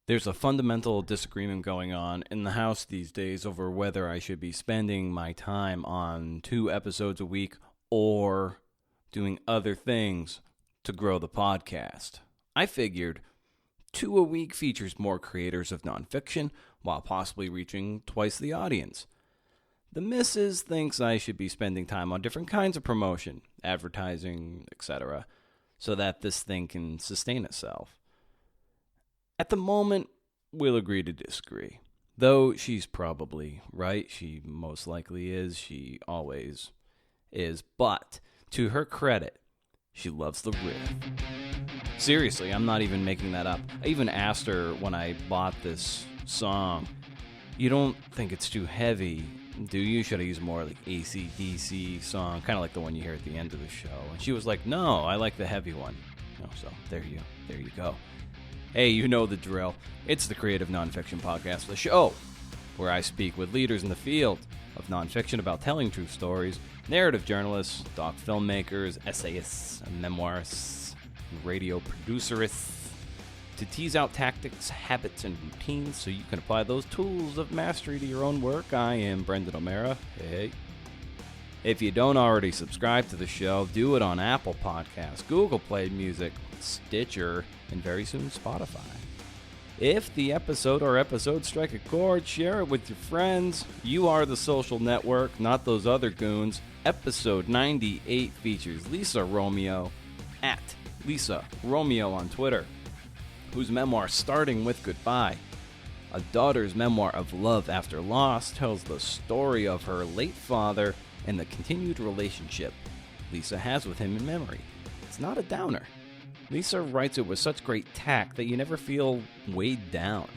There's a fundamental disagreement going on in the house these days over whether I should be spending my time on 2 episodes a week or doing other things to grow the podcast. I figured 2 a week features more creators of nonfiction while possibly reaching twice the audience. The missus thinks I should be spending time on different kinds of promotion, advertising, etc., so that this thing can sustain itself. At the moment, we'll agree to disagree. Though she's probably right. She most likely is. She always is. But to her credit, she loves the riff. Seriously, I'm not even making that up. I even asked her when I bought this song, you don't think it's too heavy, do you? Should I use more like AC/DC song, kind of like the one you hear at the end of the show? And she was like, no, I like the heavy one. So there you go. Hey, you know the drill. It's the Creative Nonfiction Podcast, the show where I speak with leaders in the field of nonfiction about telling true stories, narrative journalists, doc filmmakers, essayists, memoirists, radio producerists, to tease out tactics, habits, and routines so you can apply those tools of mastery to your own work. I am Brendan O'Mara. Hey. If you don't already subscribe to the show, do it on Apple Podcasts, Google Play Music, Stitcher, and very soon Spotify. If the episode or episodes strike a chord, share it with your friends. You are the social network, not those other goons. Episode 98 features Lisa Romeo, at Lisa Romeo on Twitter, whose memoir, Starting with Goodbye, a daughter's memoir of love after loss, tells the story of her late father and the continued relationship Lisa has with him in memory. It's not a downer. Lisa writes it with such great tact that you never feel weighed down.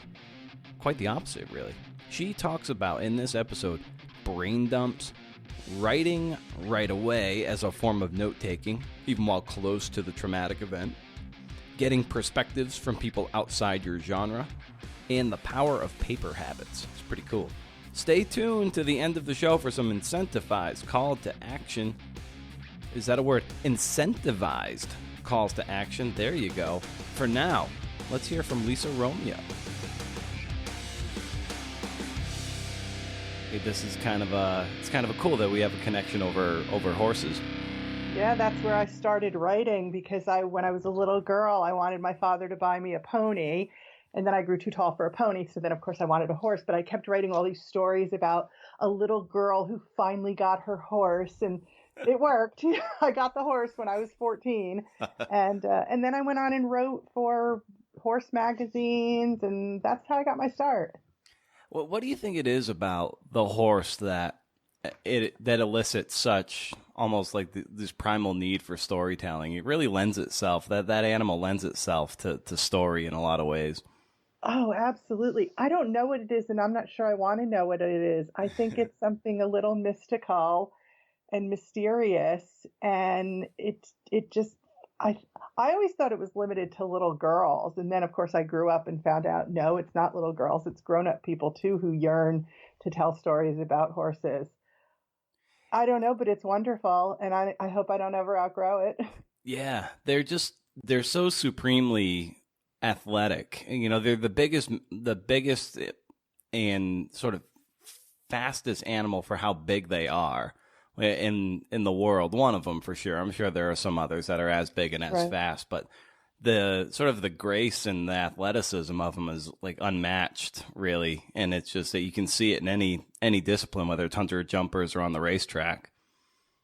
Quite the opposite, really. She talks about, in this episode, brain dumps, writing right away as a form of note-taking, even while close to the traumatic event, getting perspectives from people outside your genre, and the power of paper habits. It's pretty cool. Stay tuned to the end of the show for some incentivized call to action. Is that a word? Incentivized calls to action. There you go. For now, let's hear from Lisa Romeo. Hey, this is kind of a cool that we have a connection over horses. Yeah, that's where I started writing because when I was a little girl, I wanted my father to buy me a pony. And then I grew too tall for a pony. So then, of course, I wanted a horse. But I kept writing all these stories about a little girl who finally got her horse. And it worked. I got the horse when I was 14. And then I went on and wrote for horse magazines. And that's how I got my start. Well, what do you think it is about the horse that elicits such almost like this primal need for storytelling? It really lends itself, that animal lends itself to story in a lot of ways. Oh, absolutely. I don't know what it is, and I'm not sure I want to know what it is. I think it's something a little mystical and mysterious, and it just, I always thought it was limited to little girls. And then, of course, I grew up and found out, no, it's not little girls. It's grown-up people, too, who yearn to tell stories about horses. I don't know, but it's wonderful, and I hope I don't ever outgrow it. Yeah, they're so supremely athletic. They're the biggest and sort of fastest animal for how big they are in the world. One of them for sure. I'm sure there are some others that are as big and as fast, but the sort of the grace and the athleticism of them is like unmatched, really. And it's just that you can see it in any discipline, whether it's hunter jumpers or on the racetrack.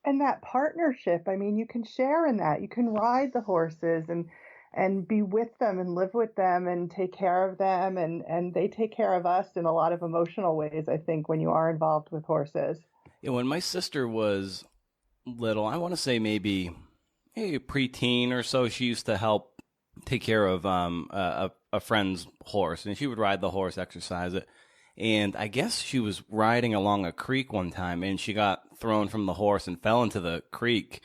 And that partnership, I mean, you can share in that. You can ride the horses and be with them and live with them and take care of them. And they take care of us in a lot of emotional ways, I think, when you are involved with horses. Yeah, when my sister was little, I want to say maybe preteen or so, she used to help take care of a friend's horse. And she would ride the horse, exercise it. And I guess she was riding along a creek one time, and she got thrown from the horse and fell into the creek.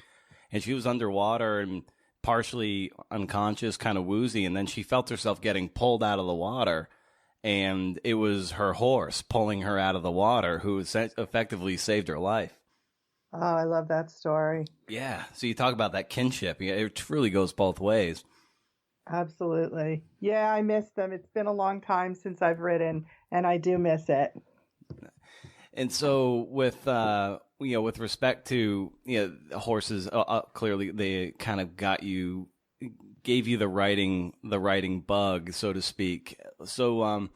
And she was underwater and partially unconscious, kind of woozy, and then she felt herself getting pulled out of the water, and it was her horse pulling her out of the water who effectively saved her life. Oh, I love that story. Yeah, so you talk about that kinship. It truly goes both ways. Absolutely. Yeah, I miss them. It's been a long time since I've written, and I do miss it. And so with respect to horses, clearly they kind of gave you the writing bug, so to speak. So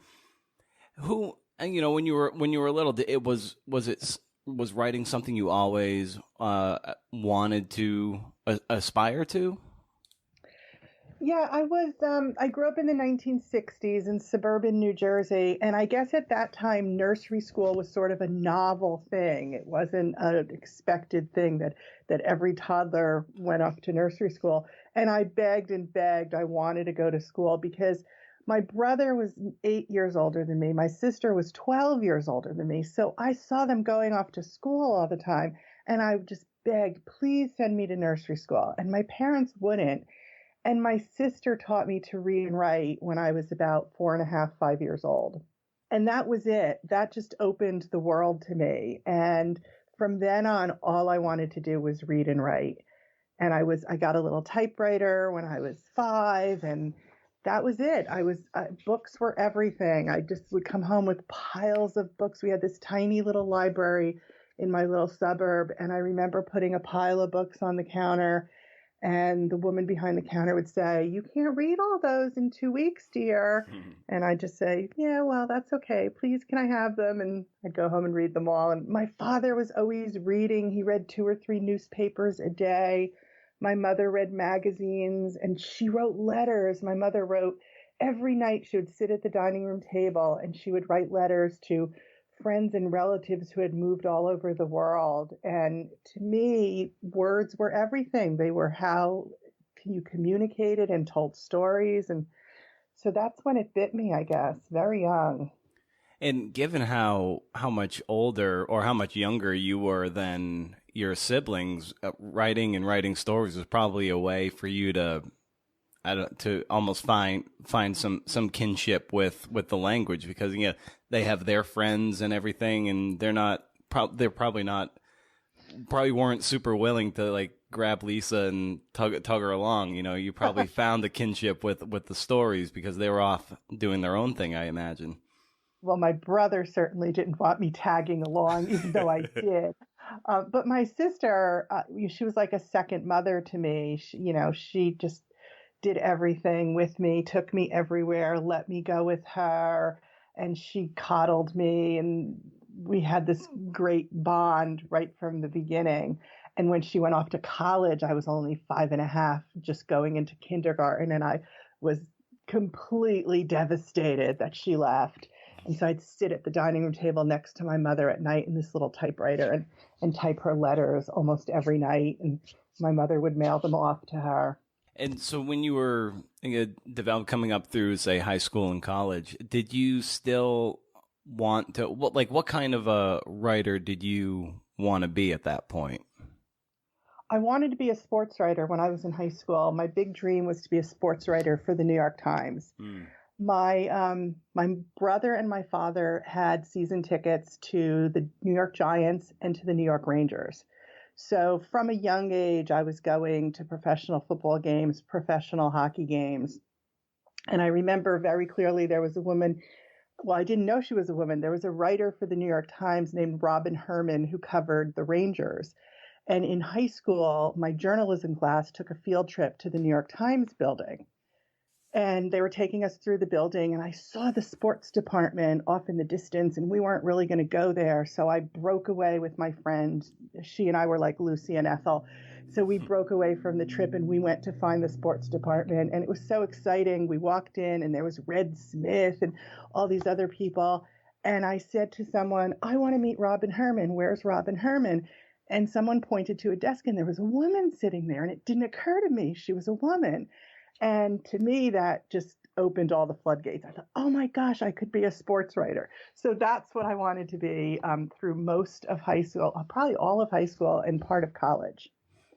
who and when you were little, was writing something you always wanted to aspire to? Yeah, I grew up in the 1960s in suburban New Jersey, and I guess at that time nursery school was sort of a novel thing. It wasn't an expected thing that every toddler went off to nursery school. And I begged and begged. I wanted to go to school because my brother was 8 years older than me. My sister was 12 years older than me. So I saw them going off to school all the time, and I just begged, please send me to nursery school. And my parents wouldn't. And my sister taught me to read and write when I was about 4.5, 5 years old. And that was it. That just opened the world to me. And from then on, all I wanted to do was read and write. And I got a little typewriter when I was 5, and that was it. Books were everything. I just would come home with piles of books. We had this tiny little library in my little suburb, and I remember putting a pile of books on the counter, and the woman behind the counter would say, "You can't read all those in 2 weeks, dear." And I'd just say, "Yeah, well, that's okay. Please, can I have them?" And I'd go home and read them all. And my father was always reading. He read 2 or 3 newspapers a day. My mother read magazines, and she wrote letters. My mother wrote every night. She would sit at the dining room table and she would write letters to friends and relatives who had moved all over the world. And to me, words were everything. They were how you communicated and told stories. And so that's when it bit me, I guess, very young. And given how much older or how much younger you were than your siblings, writing stories was probably a way for you to to almost find some kinship with the language, because they have their friends and everything, and they're probably weren't super willing to like grab Lisa and tug her along. You probably found the kinship with the stories because they were off doing their own thing, I imagine. Well, my brother certainly didn't want me tagging along, even though I did. But my sister, she was like a second mother to me. She just did everything with me, took me everywhere, let me go with her, and she coddled me. And we had this great bond right from the beginning. And when she went off to college, I was only 5.5, just going into kindergarten, and I was completely devastated that she left. And so I'd sit at the dining room table next to my mother at night in this little typewriter and type her letters almost every night. And my mother would mail them off to her. And so when you were coming up through, say, high school and college, did you still want to, what kind of a writer did you want to be at that point? I wanted to be a sports writer when I was in high school. My big dream was to be a sports writer for the New York Times. Mm. My brother and my father had season tickets to the New York Giants and to the New York Rangers. So from a young age, I was going to professional football games, professional hockey games. And I remember very clearly there was a woman. Well, I didn't know she was a woman. There was a writer for the New York Times named Robin Herman who covered the Rangers. And in high school, my journalism class took a field trip to the New York Times building. And they were taking us through the building, and I saw the sports department off in the distance, and we weren't really going to go there. So I broke away with my friend. She and I were like Lucy and Ethel. So we broke away from the trip and we went to find the sports department. And it was so exciting. We walked in and there was Red Smith and all these other people. And I said to someone, "I want to meet Robin Herman. Where's Robin Herman?" And someone pointed to a desk and there was a woman sitting there. And it didn't occur to me she was a woman. And to me, that just opened all the floodgates. I thought, oh my gosh, I could be a sports writer. So that's what I wanted to be through most of high school, probably all of high school and part of college.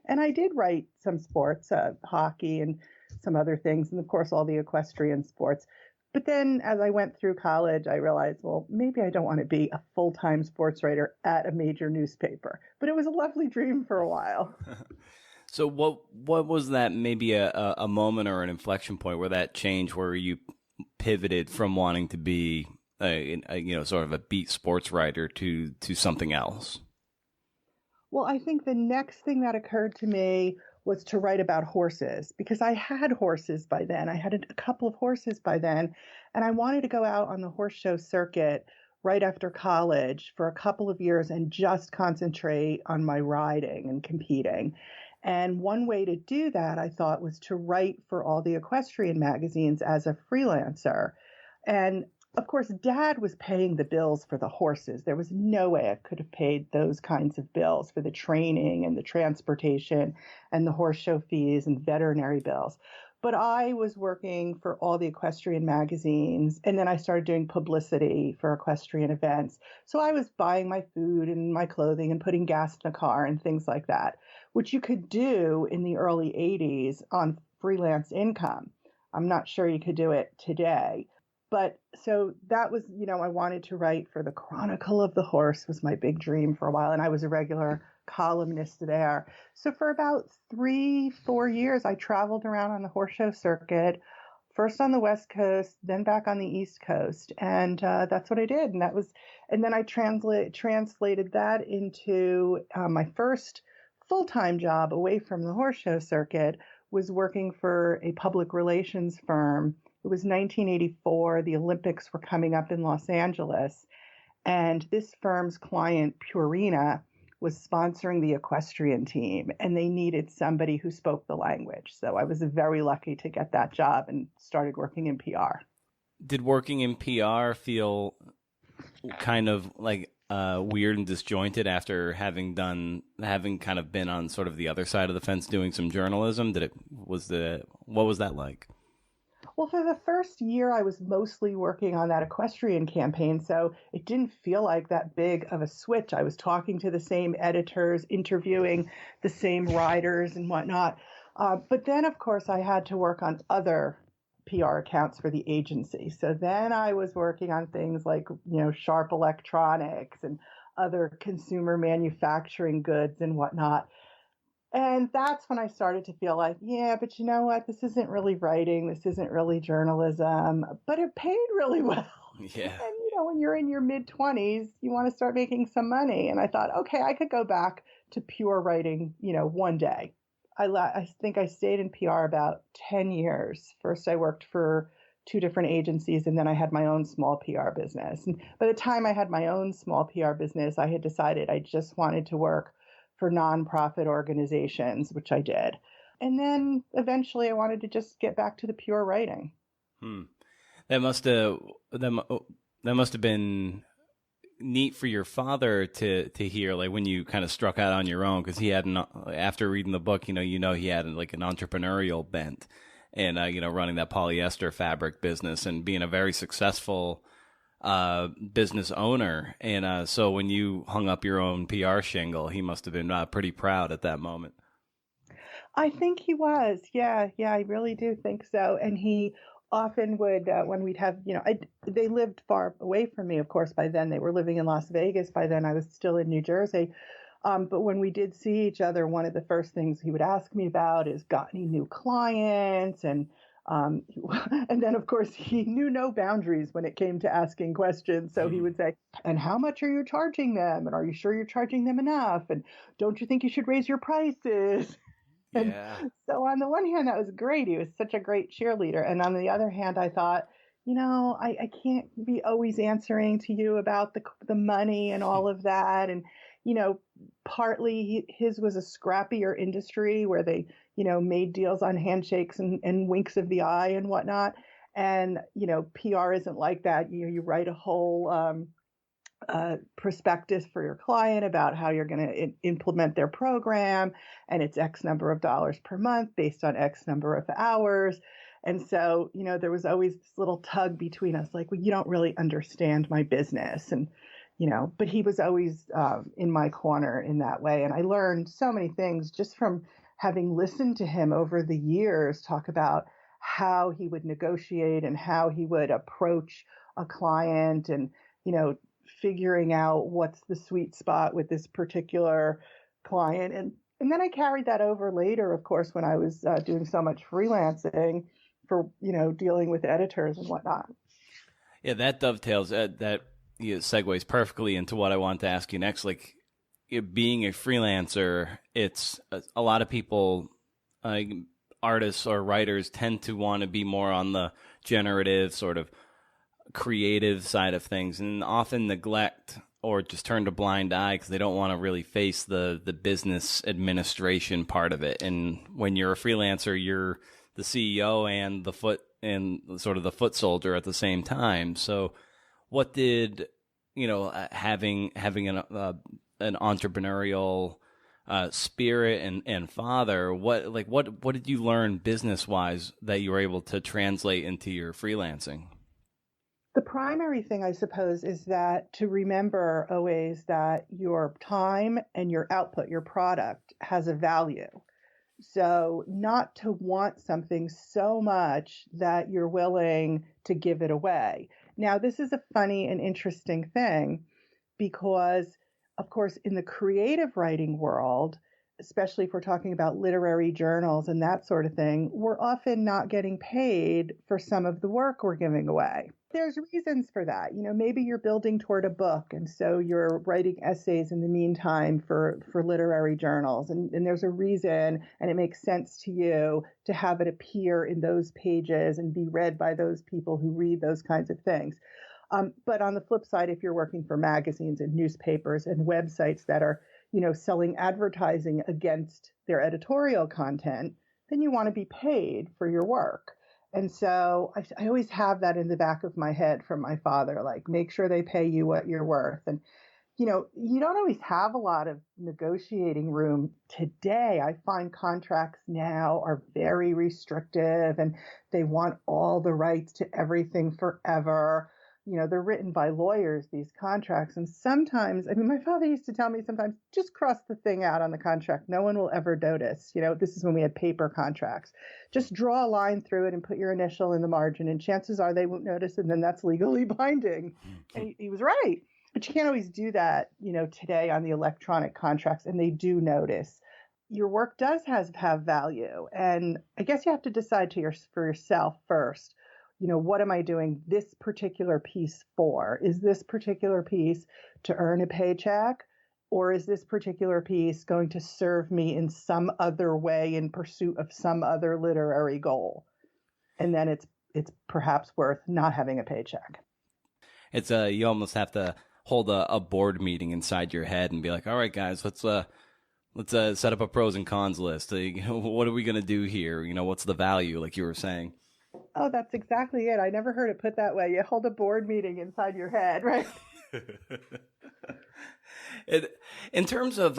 And I did write some sports, hockey and some other things, and of course, all the equestrian sports. But then as I went through college, I realized, well, maybe I don't want to be a full-time sports writer at a major newspaper. But it was a lovely dream for a while. So what was that, maybe a moment or an inflection point where that changed, where you pivoted from wanting to be sort of a beat sports writer to something else? Well, I think the next thing that occurred to me was to write about horses because I had horses by then. I had a couple of horses by then, and I wanted to go out on the horse show circuit right after college for a couple of years and just concentrate on my riding and competing. And one way to do that, I thought, was to write for all the equestrian magazines as a freelancer. And of course, dad was paying the bills for the horses. There was no way I could have paid those kinds of bills for the training and the transportation and the horse show fees and veterinary bills. But I was working for all the equestrian magazines, and then I started doing publicity for equestrian events. So I was buying my food and my clothing and putting gas in the car and things like that, which you could do in the early 80s on freelance income. I'm not sure you could do it today. But so that was, I wanted to write for the Chronicle of the Horse was my big dream for a while. And I was a regular columnist there. So for about 3, 4 years, I traveled around on the horse show circuit, first on the West Coast, then back on the East Coast. And that's what I did. And then I translated that into my first full-time job away from the horse show circuit was working for a public relations firm. It was 1984. The Olympics were coming up in Los Angeles. And this firm's client, Purina, was sponsoring the equestrian team. And they needed somebody who spoke the language. So I was very lucky to get that job and started working in PR. Did working in PR feel kind of like weird and disjointed after having kind of been on sort of the other side of the fence doing some journalism? What was that like? Well, for the first year, I was mostly working on that equestrian campaign, so it didn't feel like that big of a switch. I was talking to the same editors, interviewing the same riders and whatnot. But then, of course, I had to work on other PR accounts for the agency. So then I was working on things like, Sharp Electronics and other consumer manufacturing goods and whatnot. And that's when I started to feel like, yeah, but you know what? This isn't really writing. This isn't really journalism, but it paid really well. Yeah. And, when you're in your mid 20s, you want to start making some money. And I thought, okay, I could go back to pure writing, one day. I think I stayed in PR about 10 years. First, I worked for two different agencies, and then I had my own small PR business. And by the time I had my own small PR business, I had decided I just wanted to work for nonprofit organizations, which I did. And then eventually I wanted to just get back to the pure writing. That must have that must have been neat for your father to hear, like when you kind of struck out on your own, because he had after reading the book, he had like an entrepreneurial bent, and running that polyester fabric business and being a very successful business owner. And so when you hung up your own PR shingle, he must have been pretty proud at that moment. I think he was. Yeah, I really do think so. And he often would, when we'd have, they lived far away from me, of course, by then. They were living in Las Vegas. By then I was still in New Jersey. But when we did see each other, one of the first things he would ask me about is, got any new clients? And then, of course, he knew no boundaries when it came to asking questions. So he would say, and how much are you charging them? And are you sure you're charging them enough? And don't you think you should raise your prices? And Yeah. so on the one hand, that was great. He was such a great cheerleader. And on the other hand, I thought, I can't be always answering to you about the money and all of that. And, partly his was a scrappier industry where they, made deals on handshakes and winks of the eye and whatnot. And, PR isn't like that. You write a whole prospectus for your client about how you're going to implement their program, and it's X number of dollars per month based on X number of hours. And so, there was always this little tug between us, like, well, you don't really understand my business. And, but he was always in my corner in that way. And I learned so many things just from having listened to him over the years talk about how he would negotiate and how he would approach a client and, figuring out what's the sweet spot with this particular client. And And then I carried that over later, of course, when I was doing so much freelancing for, dealing with editors and whatnot. Yeah, that dovetails that segues perfectly into what I want to ask you next. Like, being a freelancer, it's a lot of people, uh, artists or writers, tend to want to be more on the generative sort of creative side of things, and often neglect or just turn a blind eye because they don't want to really face the business administration part of it. And when you're a freelancer, you're the CEO and the foot and sort of the foot soldier at the same time. So, what did having an entrepreneurial spirit and father, what did you learn business wise that you were able to translate into your freelancing? The primary thing, I suppose, is that to remember always that your time and your output, your product, has a value. So, not to want something so much that you're willing to give it away. Now, this is a funny and interesting thing because, of course, in the creative writing world, especially if we're talking about literary journals and that sort of thing, we're often not getting paid for some of the work we're giving away. There's reasons for that. Maybe you're building toward a book, and so you're writing essays in the meantime for literary journals. And there's a reason, and it makes sense to you to have it appear in those pages and be read by those people who read those kinds of things. But on the flip side, if you're working for magazines and newspapers and websites that are, selling advertising against their editorial content, then you want to be paid for your work. And so I always have that in the back of my head from my father, like, make sure they pay you what you're worth. And, you don't always have a lot of negotiating room today. I find contracts now are very restrictive and they want all the rights to everything forever. They're written by lawyers, these contracts. And sometimes, I mean, my father used to tell me sometimes, just cross the thing out on the contract. No one will ever notice. This is when we had paper contracts. Just draw a line through it and put your initial in the margin, and chances are they won't notice, and then that's legally binding. And he was right. But you can't always do that, today on the electronic contracts, and they do notice. Your work does have value. And I guess you have to decide for yourself first, what am I doing this particular piece for? Is this particular piece to earn a paycheck? Or is this particular piece going to serve me in some other way in pursuit of some other literary goal? And then it's perhaps worth not having a paycheck. It's you almost have to hold a board meeting inside your head and be like, all right, guys, let's set up a pros and cons list. What are we gonna do here? What's the value, like you were saying? Oh, that's exactly it. I never heard it put that way. You hold a board meeting inside your head, right? In terms of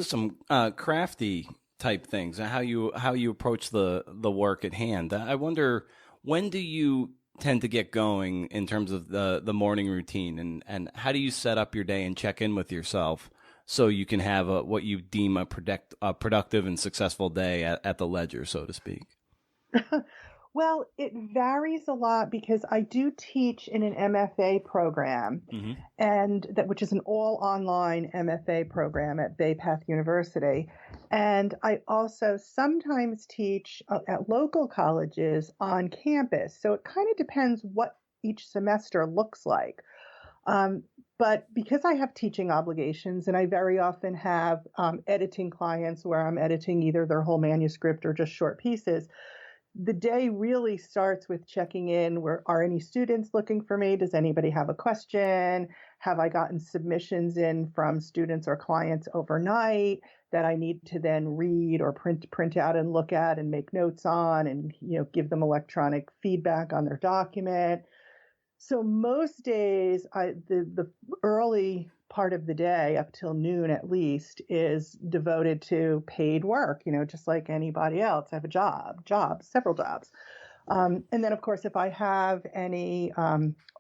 some crafty type things, how you approach the work at hand. I wonder, when do you tend to get going in terms of the morning routine, and how do you set up your day and check in with yourself so you can have what you deem a productive and successful day at the ledger, so to speak? Well, it varies a lot because I do teach in an MFA program, Hmm. and which is an all online MFA program at Bay Path University. And I also sometimes teach at local colleges on campus. So it kind of depends what each semester looks like. Um, but because I have teaching obligations and I very often have editing clients where I'm editing either their whole manuscript or just short pieces, the day really starts with checking in. Where are any students looking for me? Does anybody have a question? Have I gotten submissions in from students or clients overnight that I need to then read or print out and look at and make notes on, and give them electronic feedback on their document? So most days, the early part of the day up till noon at least is devoted to paid work, just like anybody else. I have a job, several jobs. And then, of course, if I have any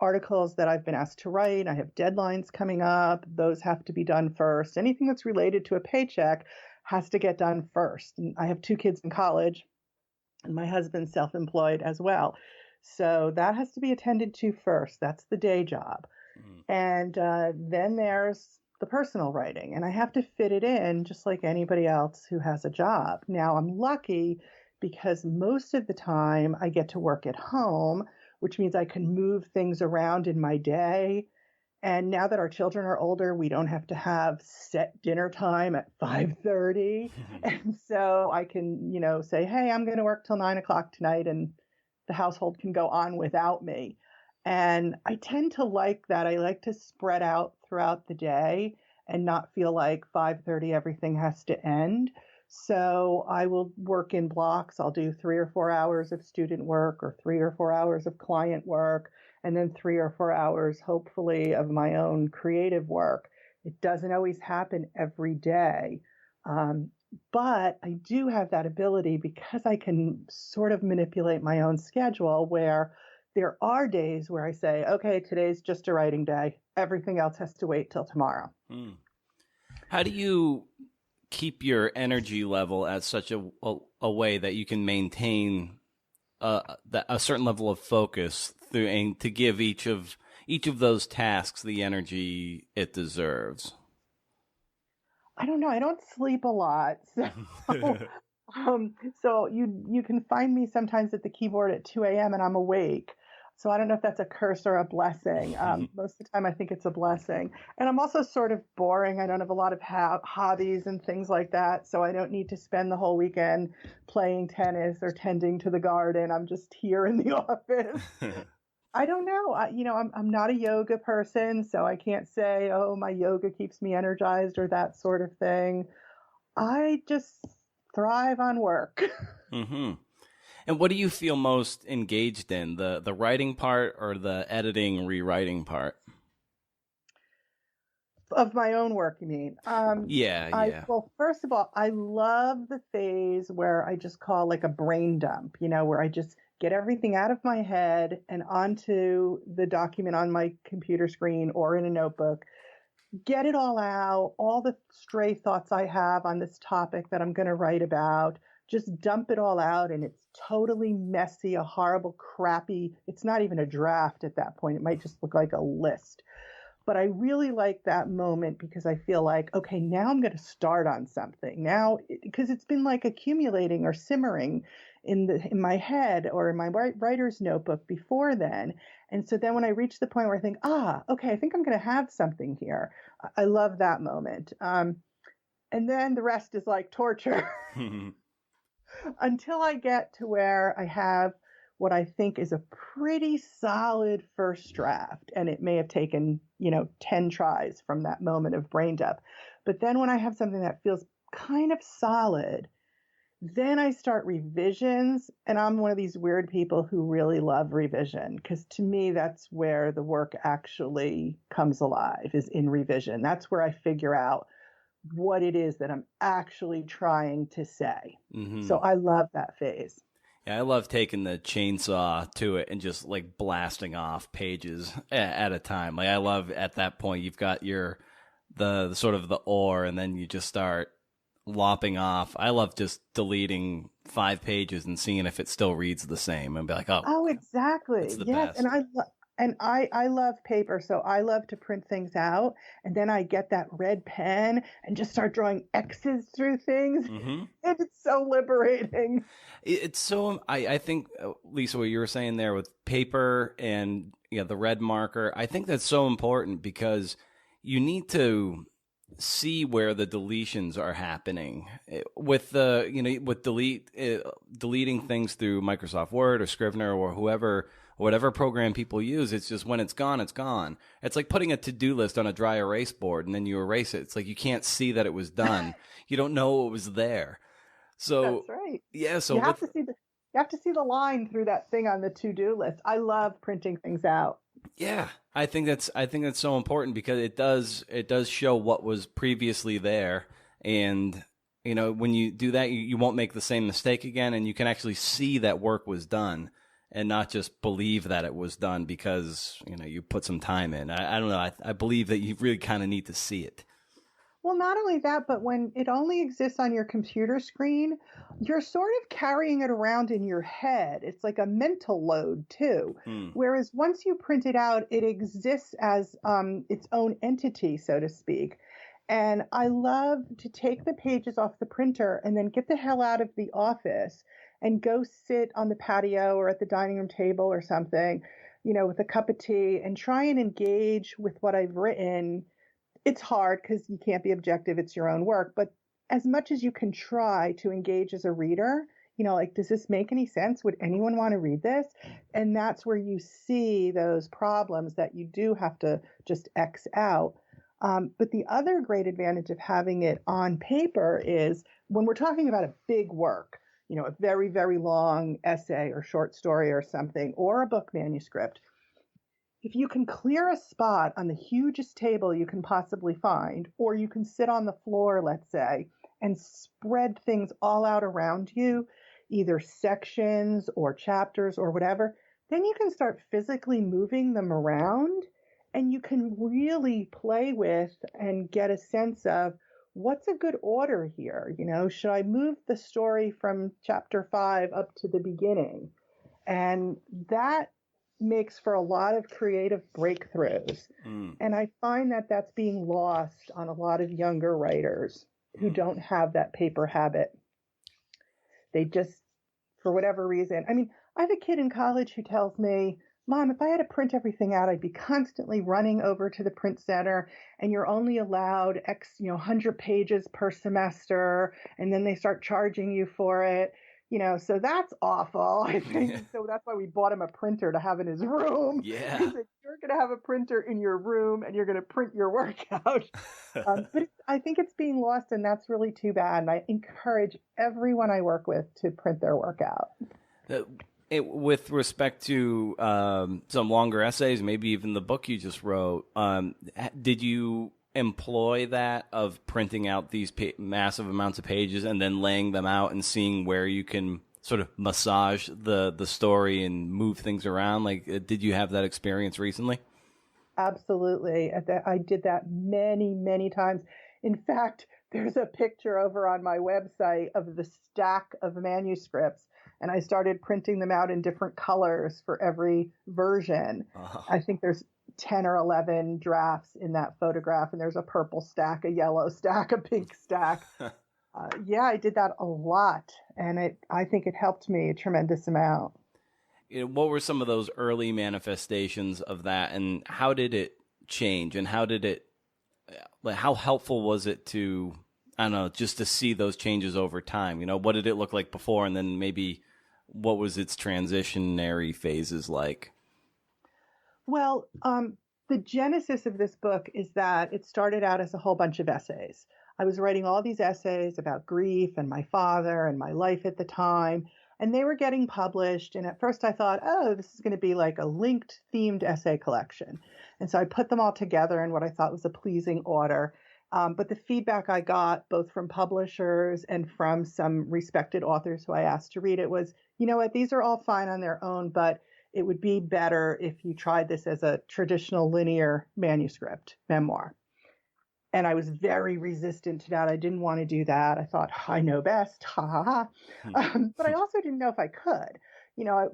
articles that I've been asked to write, I have deadlines coming up, those have to be done first. Anything that's related to a paycheck has to get done first. And I have two kids in college, and my husband's self-employed as well. So that has to be attended to first. That's the day job. Mm. And then there's the personal writing, and I have to fit it in just like anybody else who has a job. Now, I'm lucky because most of the time I get to work at home, which means I can move things around in my day. And now that our children are older, we don't have to have set dinner time at 5:30. And so I can, say, hey, I'm going to work till 9 o'clock tonight, and the household can go on without me. And I tend to like that. I like to spread out throughout the day and not feel like 5:30 everything has to end. So I will work in blocks. I'll do 3 or 4 hours of student work or 3 or 4 hours of client work, and then 3 or 4 hours, hopefully, of my own creative work. It doesn't always happen every day. But I do have that ability because I can sort of manipulate my own schedule where there are days where I say, okay, today's just a writing day. Everything else has to wait till tomorrow. How do you keep your energy level at such a way that you can maintain a certain level of focus through, and to give each of those tasks the energy it deserves? I don't know. I don't sleep a lot. So you can find me sometimes at the keyboard at 2 a.m. and I'm awake. So I don't know if that's a curse or a blessing. Most of the time I think it's a blessing. And I'm also sort of boring. I don't have a lot of hobbies and things like that. So I don't need to spend the whole weekend playing tennis or tending to the garden. I'm just here in the office. I don't know. I'm not a yoga person, so I can't say, oh, my yoga keeps me energized or that sort of thing. I just thrive on work. Mm-hmm. And what do you feel most engaged in, the writing part or the editing, rewriting part? Of my own work, you mean? Yeah. Well, first of all, I love the phase where I just call like a brain dump, where I just get everything out of my head and onto the document on my computer screen or in a notebook, get it all out, all the stray thoughts I have on this topic that I'm going to write about, just dump it all out. And it's totally messy, a horrible, crappy, it's not even a draft at that point. It might just look like a list. But I really like that moment because I feel like, okay, now I'm going to start on something now, because it's been like accumulating or simmering in my head or in my writer's notebook before then. And so then when I reach the point where I think, okay, I think I'm going to have something here. I love that moment. And then the rest is like torture until I get to where I have what I think is a pretty solid first draft. And it may have taken, 10 tries from that moment of brain dump. But then when I have something that feels kind of solid, then I start revisions. And I'm one of these weird people who really love revision, because to me, that's where the work actually comes alive, is in revision. That's where I figure out what it is that I'm actually trying to say. Mm-hmm. So I love that phase. Yeah, I love taking the chainsaw to it and just like blasting off pages at a time. Like I love at that point you've got the sort of the ore, and then you just start lopping off. I love just deleting 5 pages and seeing if it still reads the same, and be like, oh, exactly. That's the Yes, best. and I love paper, so I love to print things out, and then I get that red pen and just start drawing X's through things, Mm-hmm. and it's so liberating. It's so, I think, Lisa, what you were saying there with paper and the red marker, I think that's so important because you need to see where the deletions are happening with deleting things through Microsoft Word or Scrivener or whatever program people use. It's just when it's gone, it's gone. It's like putting a to-do list on a dry erase board and then you erase it. It's like you can't see that it was done. You don't know it was there. So That's right. yeah, so You have to see the line through that thing on the to-do list. I love printing things out. yeah, I think that's so important because it does show what was previously there, and when you do that, you won't make the same mistake again, and you can actually see that work was done, and not just believe that it was done because you put some time in. I don't know. I believe that you really kind of need to see it. Well, not only that, but when it only exists on your computer screen, you're sort of carrying it around in your head. It's like a mental load too. Hmm. Whereas once you print it out, it exists as its own entity, so to speak. And I love to take the pages off the printer and then get the hell out of the office and go sit on the patio or at the dining room table or something, with a cup of tea and try and engage with what I've written. It's hard because you can't be objective. It's your own work. But as much as you can try to engage as a reader, like, does this make any sense? Would anyone want to read this? And that's where you see those problems that you do have to just X out. But the other great advantage of having it on paper is when we're talking about a big work, a very, very long essay or short story or something, or a book manuscript, if you can clear a spot on the hugest table you can possibly find, or you can sit on the floor, let's say, and spread things all out around you, either sections or chapters or whatever, then you can start physically moving them around and you can really play with and get a sense of what's a good order here. Should I move the story from chapter 5 up to the beginning? And that makes for a lot of creative breakthroughs. Mm. And I find that that's being lost on a lot of younger writers who don't have that paper habit. They just, for whatever reason, I mean, I have a kid in college who tells me, Mom, if I had to print everything out, I'd be constantly running over to the print center, and you're only allowed X, 100 pages per semester, and then they start charging you for it. So that's awful, I think. So that's why we bought him a printer to have in his room. Yeah. He said, you're going to have a printer in your room and you're going to print your work out. But I think it's being lost, and that's really too bad. And I encourage everyone I work with to print their work out. With respect to some longer essays, maybe even the book you just wrote, did you employ that of printing out these massive amounts of pages and then laying them out and seeing where you can sort of massage the story and move things around? Like, did you have that experience recently? Absolutely. I did that many, many times. In fact, there's a picture over on my website of the stack of manuscripts, and I started printing them out in different colors for every version. I think there's 10 or 11 drafts in that photograph, and there's a purple stack, a yellow stack, a pink stack. Yeah, I did that a lot, and I think it helped me a tremendous amount. What were some of those early manifestations of that, and how did it change, and how helpful was it to, I don't know, just to see those changes over time? What did it look like before, and then maybe what was its transitionary phases like? Well, the genesis of this book is that it started out as a whole bunch of essays. I was writing all these essays about grief and my father and my life at the time, and they were getting published. And at first I thought, oh, this is going to be like a linked themed essay collection. And so I put them all together in what I thought was a pleasing order. But the feedback I got both from publishers and from some respected authors who I asked to read it was, you know what, these are all fine on their own, but it would be better if you tried this as a traditional linear manuscript memoir. And I was very resistant to that. I didn't want to do that. I thought, I know best, ha ha ha. But I also didn't know if I could.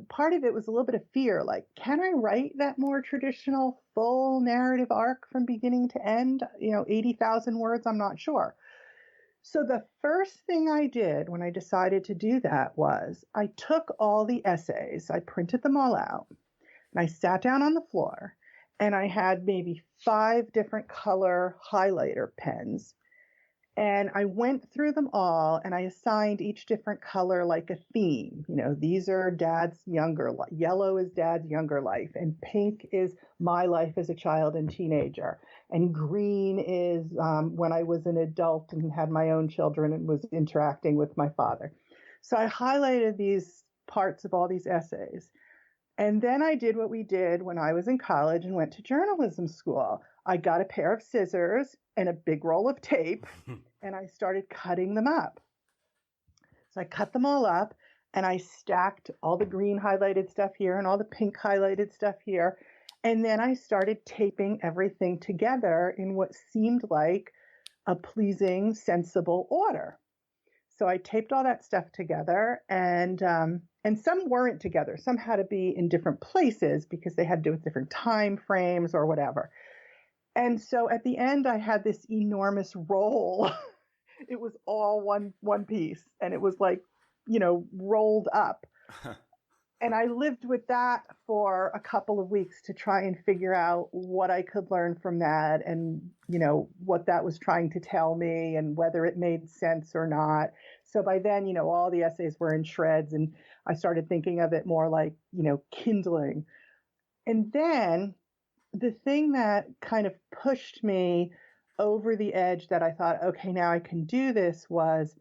Part of it was a little bit of fear, like, can I write that more traditional full narrative arc from beginning to end? 80,000 words, I'm not sure. So the first thing I did when I decided to do that was I took all the essays, I printed them all out, and I sat down on the floor, and I had maybe 5 different color highlighter pens. And I went through them all, and I assigned each different color like a theme. These are Dad's younger life. Yellow is Dad's younger life, and pink is my life as a child and teenager. And green is when I was an adult and had my own children and was interacting with my father. So I highlighted these parts of all these essays. And then I did what we did when I was in college and went to journalism school. I got a pair of scissors and a big roll of tape, and I started cutting them up. So I cut them all up, and I stacked all the green highlighted stuff here and all the pink highlighted stuff here. And then I started taping everything together in what seemed like a pleasing, sensible order. So I taped all that stuff together, and some weren't together. Some had to be in different places because they had to do with different time frames or whatever. And so at the end, I had this enormous roll. It was all one piece, and it was like, rolled up. And I lived with that for a couple of weeks to try and figure out what I could learn from that, and, what that was trying to tell me and whether it made sense or not. So by then, all the essays were in shreds, and I started thinking of it more like, kindling. And then the thing that kind of pushed me over the edge that I thought, okay, now I can do this, was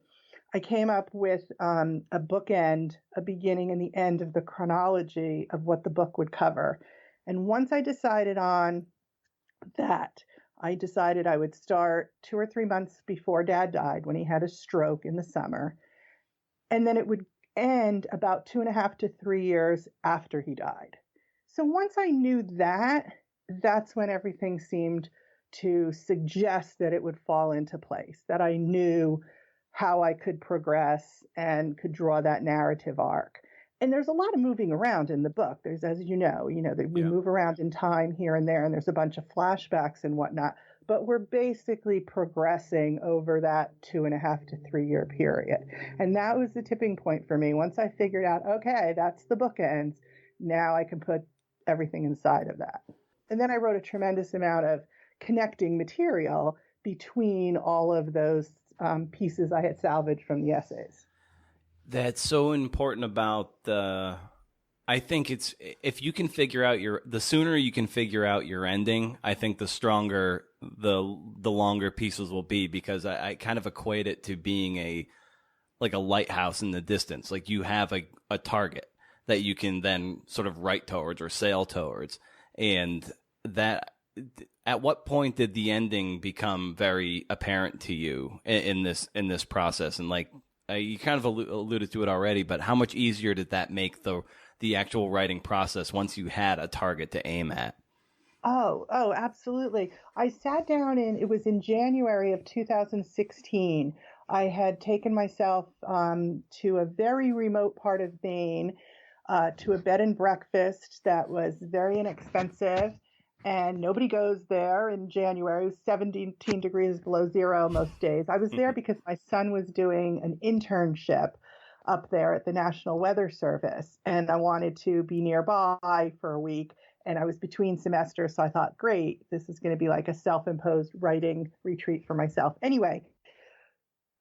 I came up with a bookend, a beginning and the end of the chronology of what the book would cover. And once I decided on that, I decided I would start 2 or 3 months before Dad died, when he had a stroke in the summer. And then it would end about 2.5 to 3 years after he died. So once I knew that, that's when everything seemed to suggest that it would fall into place, that I knew how I could progress and could draw that narrative arc. And there's a lot of moving around in the book. There's, as that we move around in time here and there, and there's a bunch of flashbacks and whatnot. But we're basically progressing over that 2.5 to 3 year period. And that was the tipping point for me. Once I figured out, okay, that's the bookends, now I can put everything inside of that. And then I wrote a tremendous amount of connecting material between all of those pieces I had salvaged from the essays. That's so important about I think it's, if you can figure out the sooner you can figure out your ending, I think the stronger the longer pieces will be, because I kind of equate it to being like a lighthouse in the distance. Like you have a target that you can then sort of write towards or sail towards. And that, at what point did the ending become very apparent to you in this process? And like you kind of alluded to it already, but how much easier did that make the actual writing process once you had a target to aim at? Oh, absolutely. I sat down it was in January of 2016. I had taken myself to a very remote part of Maine, to a bed and breakfast that was very inexpensive. And nobody goes there in January. It was 17 degrees below zero most days. I was there because my son was doing an internship up there at the National Weather Service, and I wanted to be nearby for a week. And I was between semesters, so I thought, great, this is going to be like a self-imposed writing retreat for myself. Anyway,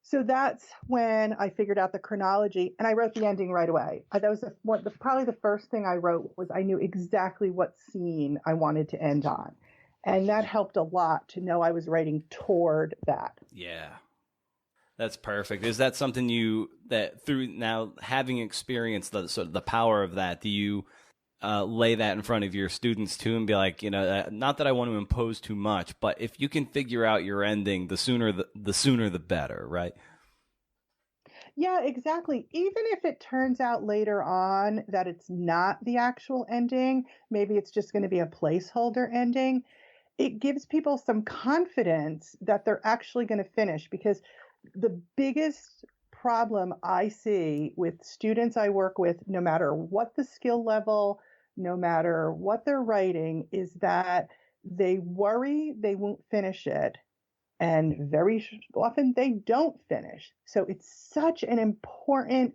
so that's when I figured out the chronology, and I wrote the ending right away. That was probably the first thing I wrote. Was I knew exactly what scene I wanted to end on, and that helped a lot to know I was writing toward that. Yeah, that's perfect. Is that something that through now having experienced the power of that, do you lay that in front of your students too, and be like, not that I want to impose too much, but if you can figure out your ending, the sooner the better, right? Yeah, exactly. Even if it turns out later on that it's not the actual ending, maybe it's just going to be a placeholder ending, it gives people some confidence that they're actually going to finish. Because the biggest problem I see with students I work with, no matter what the skill level, no matter what they're writing, is that they worry they won't finish it. And very often they don't finish. So it's such an important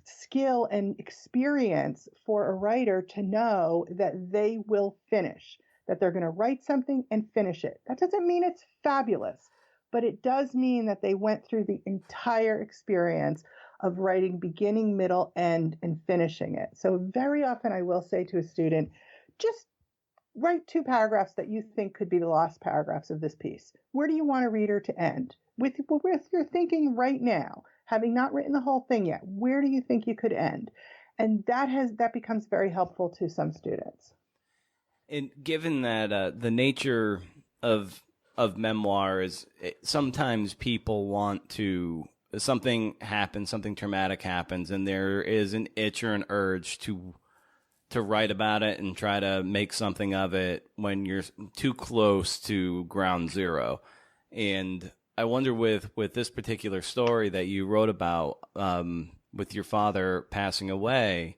skill and experience for a writer to know that they will finish, that they're going to write something and finish it. That doesn't mean it's fabulous, but it does mean that they went through the entire experience of writing beginning, middle, end, and finishing it. So very often I will say to a student, just write 2 paragraphs that you think could be the last paragraphs of this piece. Where do you want a reader to end? With your thinking right now, having not written the whole thing yet, where do you think you could end? And that becomes very helpful to some students. And given that the nature of memoir is, sometimes people want to, something happens, something traumatic happens, and there is an itch or an urge to write about it and try to make something of it when you're too close to ground zero. And I wonder with this particular story that you wrote about, with your father passing away,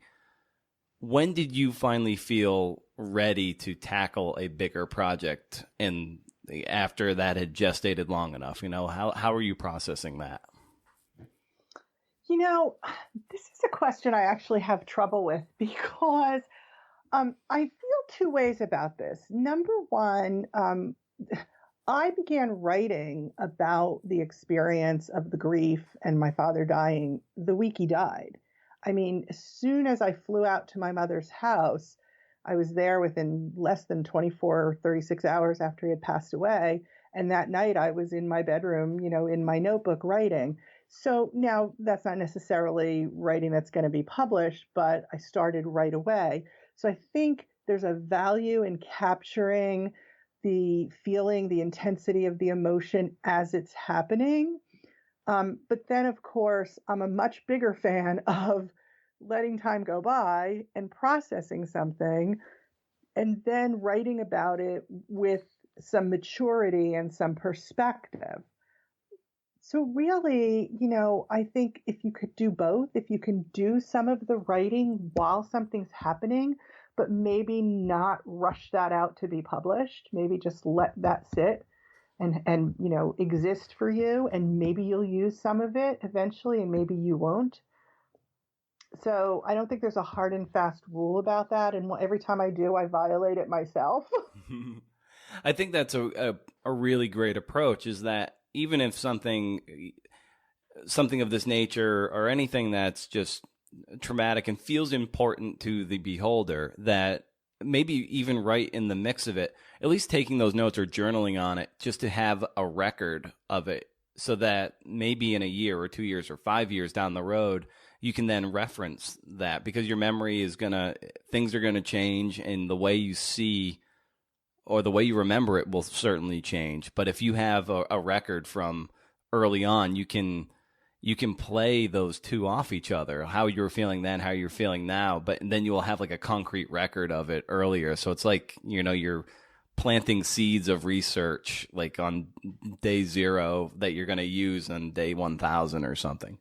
when did you finally feel ready to tackle a bigger project? And after that had gestated long enough, how are you processing that? You know, this is a question I actually have trouble with because I feel two ways about this. Number one, I began writing about the experience of the grief and my father dying the week he died. I mean, as soon as I flew out to my mother's house, I was there within less than 24 or 36 hours after he had passed away. And that night I was in my bedroom, in my notebook writing. So now that's not necessarily writing that's going to be published, but I started right away. So I think there's a value in capturing the feeling, the intensity of the emotion as it's happening. But then, of course, I'm a much bigger fan of letting time go by and processing something and then writing about it with some maturity and some perspective. So really, I think if you could do both, if you can do some of the writing while something's happening, but maybe not rush that out to be published, maybe just let that sit and exist for you, and maybe you'll use some of it eventually and maybe you won't. So I don't think there's a hard and fast rule about that, and every time I do, I violate it myself. I think that's a really great approach, is that even if something of this nature or anything that's just traumatic and feels important to the beholder, that maybe even right in the mix of it, at least taking those notes or journaling on it just to have a record of it, so that maybe in a year or 2 years or 5 years down the road, you can then reference that, because your memory things are going to change, and the way you see or the way you remember it will certainly change. But if you have a record from early on, you can play those two off each other, how you were feeling then, how you're feeling now, but then you will have like a concrete record of it earlier. So it's like, you're planting seeds of research like on day 0 that you're going to use on day 1000 or something.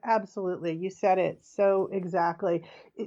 Absolutely. You said it so exactly.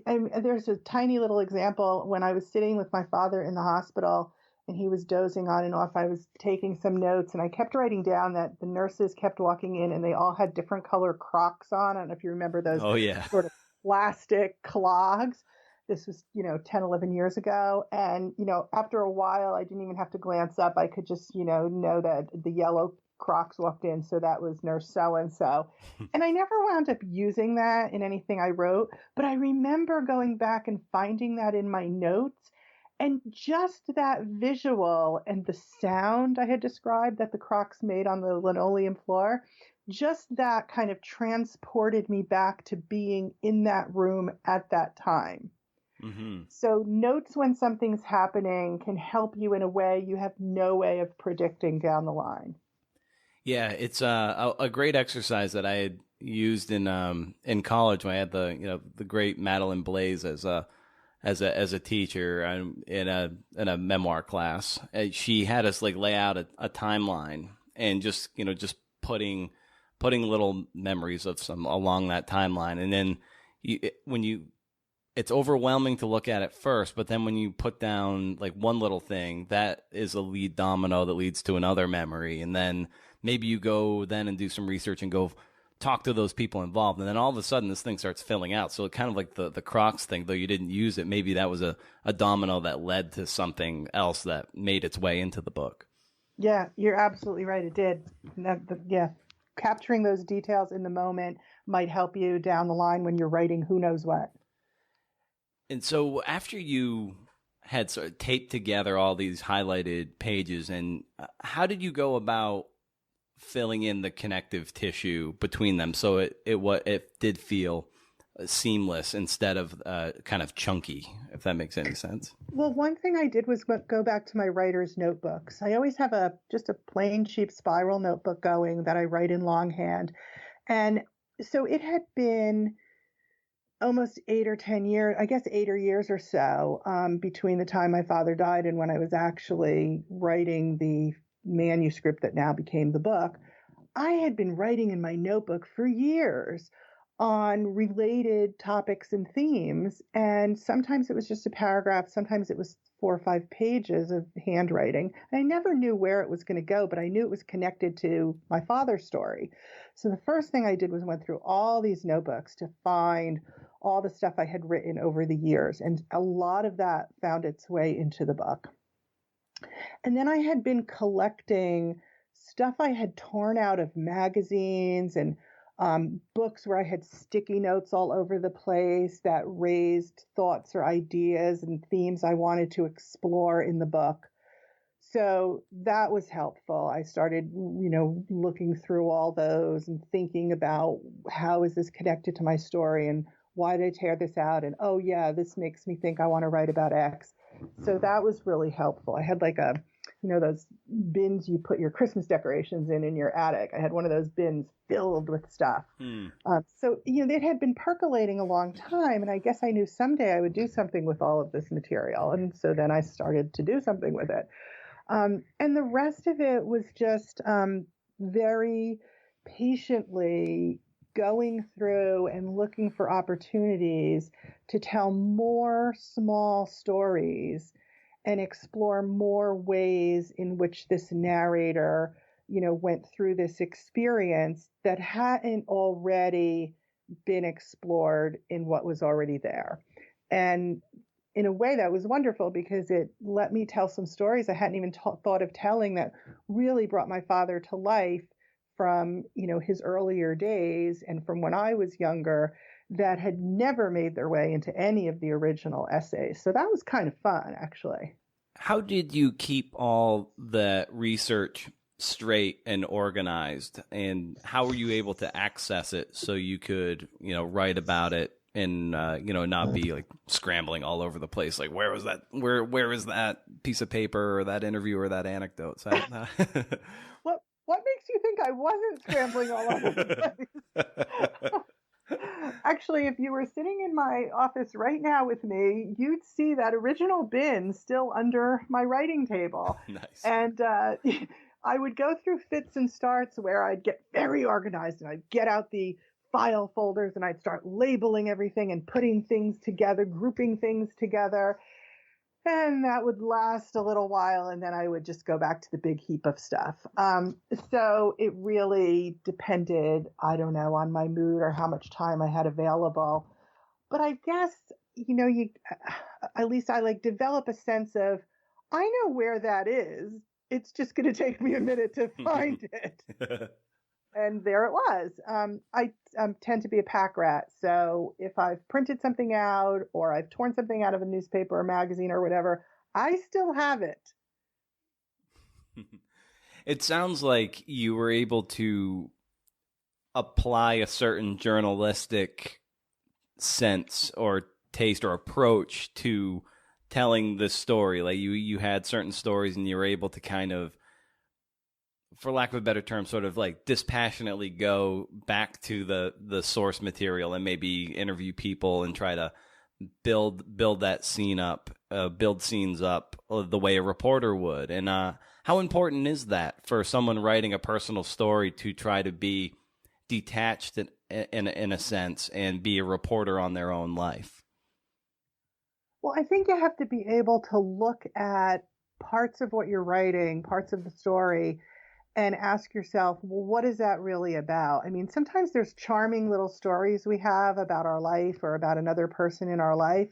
And there's a tiny little example. When I was sitting with my father in the hospital and he was dozing on and off, I was taking some notes and I kept writing down that the nurses kept walking in and they all had different color Crocs on. I don't know if you remember those. Oh, yeah. Sort of plastic clogs. This was, 10, 11 years ago. And, after a while, I didn't even have to glance up. I could just, know that the yellow Crocs walked in, so that was nurse so-and-so. And I never wound up using that in anything I wrote, but I remember going back and finding that in my notes, and just that visual and the sound I had described that the Crocs made on the linoleum floor, just that kind of transported me back to being in that room at that time. Mm-hmm. So notes when something's happening can help you in a way you have no way of predicting down the line. Yeah, it's a great exercise that I had used in college when I had the great Madeline Blaze as a teacher in a memoir class. She had us like lay out a timeline and just putting little memories of some along that timeline, and then it's overwhelming to look at first, but then when you put down like one little thing, that is a lead domino that leads to another memory. And then maybe you go then and do some research and go talk to those people involved. And then all of a sudden this thing starts filling out. So it kind of like the Crocs thing, though you didn't use it, maybe that was a domino that led to something else that made its way into the book. Yeah, you're absolutely right. It did. Yeah. Capturing those details in the moment might help you down the line when you're writing who knows what. And so after you had sort of taped together all these highlighted pages, and how did you go about filling in the connective tissue between them so it did feel seamless instead of kind of chunky, if that makes any sense? Well, one thing I did was go back to my writer's notebooks. I always have just a plain cheap spiral notebook going that I write in longhand. And so it had been almost 8 or 10 years, I guess 8 or years or so, between the time my father died and when I was actually writing manuscript that now became the book, I had been writing in my notebook for years on related topics and themes. And sometimes it was just a paragraph, sometimes it was 4 or 5 pages of handwriting. I never knew where it was going to go, but I knew it was connected to my father's story. So the first thing I did was went through all these notebooks to find all the stuff I had written over the years. And a lot of that found its way into the book. And then I had been collecting stuff I had torn out of magazines and books where I had sticky notes all over the place that raised thoughts or ideas and themes I wanted to explore in the book. So that was helpful. I started, looking through all those and thinking about how is this connected to my story and why did I tear this out? And oh yeah, this makes me think I want to write about X. So that was really helpful. I had like those bins you put your Christmas decorations in your attic. I had one of those bins filled with stuff. So it had been percolating a long time. And I guess I knew someday I would do something with all of this material. And so then I started to do something with it. And the rest of it was just very patiently going through and looking for opportunities to tell more small stories and explore more ways in which this narrator, went through this experience that hadn't already been explored in what was already there. And in a way that was wonderful because it let me tell some stories I hadn't even thought of telling that really brought my father to life from, his earlier days and from when I was younger that had never made their way into any of the original essays. So that was kind of fun, actually. How did you keep all the research straight and organized? And how were you able to access it so you could, write about it and, not be like scrambling all over the place? Like, where was that? Where is that piece of paper or that interview or that anecdote? So, What makes you think I wasn't scrambling all over the place? Actually, if you were sitting in my office right now with me, you'd see that original bin still under my writing table. Nice. And I would go through fits and starts where I'd get very organized and I'd get out the file folders and I'd start labeling everything and putting things together, grouping things together. And that would last a little while, and then I would just go back to the big heap of stuff. So it really depended, I don't know, on my mood or how much time I had available. But I guess, at least I develop a sense of, I know where that is. It's just going to take me a minute to find it. And there it was. I tend to be a pack rat. So if I've printed something out or I've torn something out of a newspaper or magazine or whatever, I still have it. It sounds like you were able to apply a certain journalistic sense or taste or approach to telling the story. Like you had certain stories and you were able to kind of, for lack of a better term, sort of like dispassionately go back to the source material and maybe interview people and try to build that scene up, build scenes up the way a reporter would. And how important is that for someone writing a personal story to try to be detached in a sense and be a reporter on their own life? Well, I think you have to be able to look at parts of what you're writing, parts of the story, and ask yourself, well, what is that really about? I mean, sometimes there's charming little stories we have about our life or about another person in our life,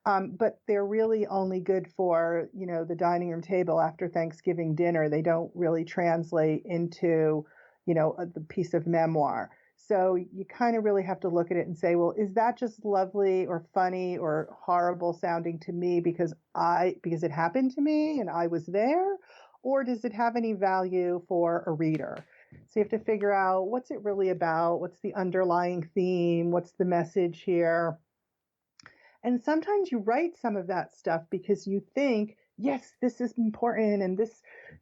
but they're really only good for, the dining room table after Thanksgiving dinner. They don't really translate into, the piece of memoir. So you kind of really have to look at it and say, well, is that just lovely or funny or horrible sounding to me because it happened to me and I was there? Or does it have any value for a reader? So you have to figure out, what's it really about? What's the underlying theme? What's the message here? And sometimes you write some of that stuff because you think, yes, this is important and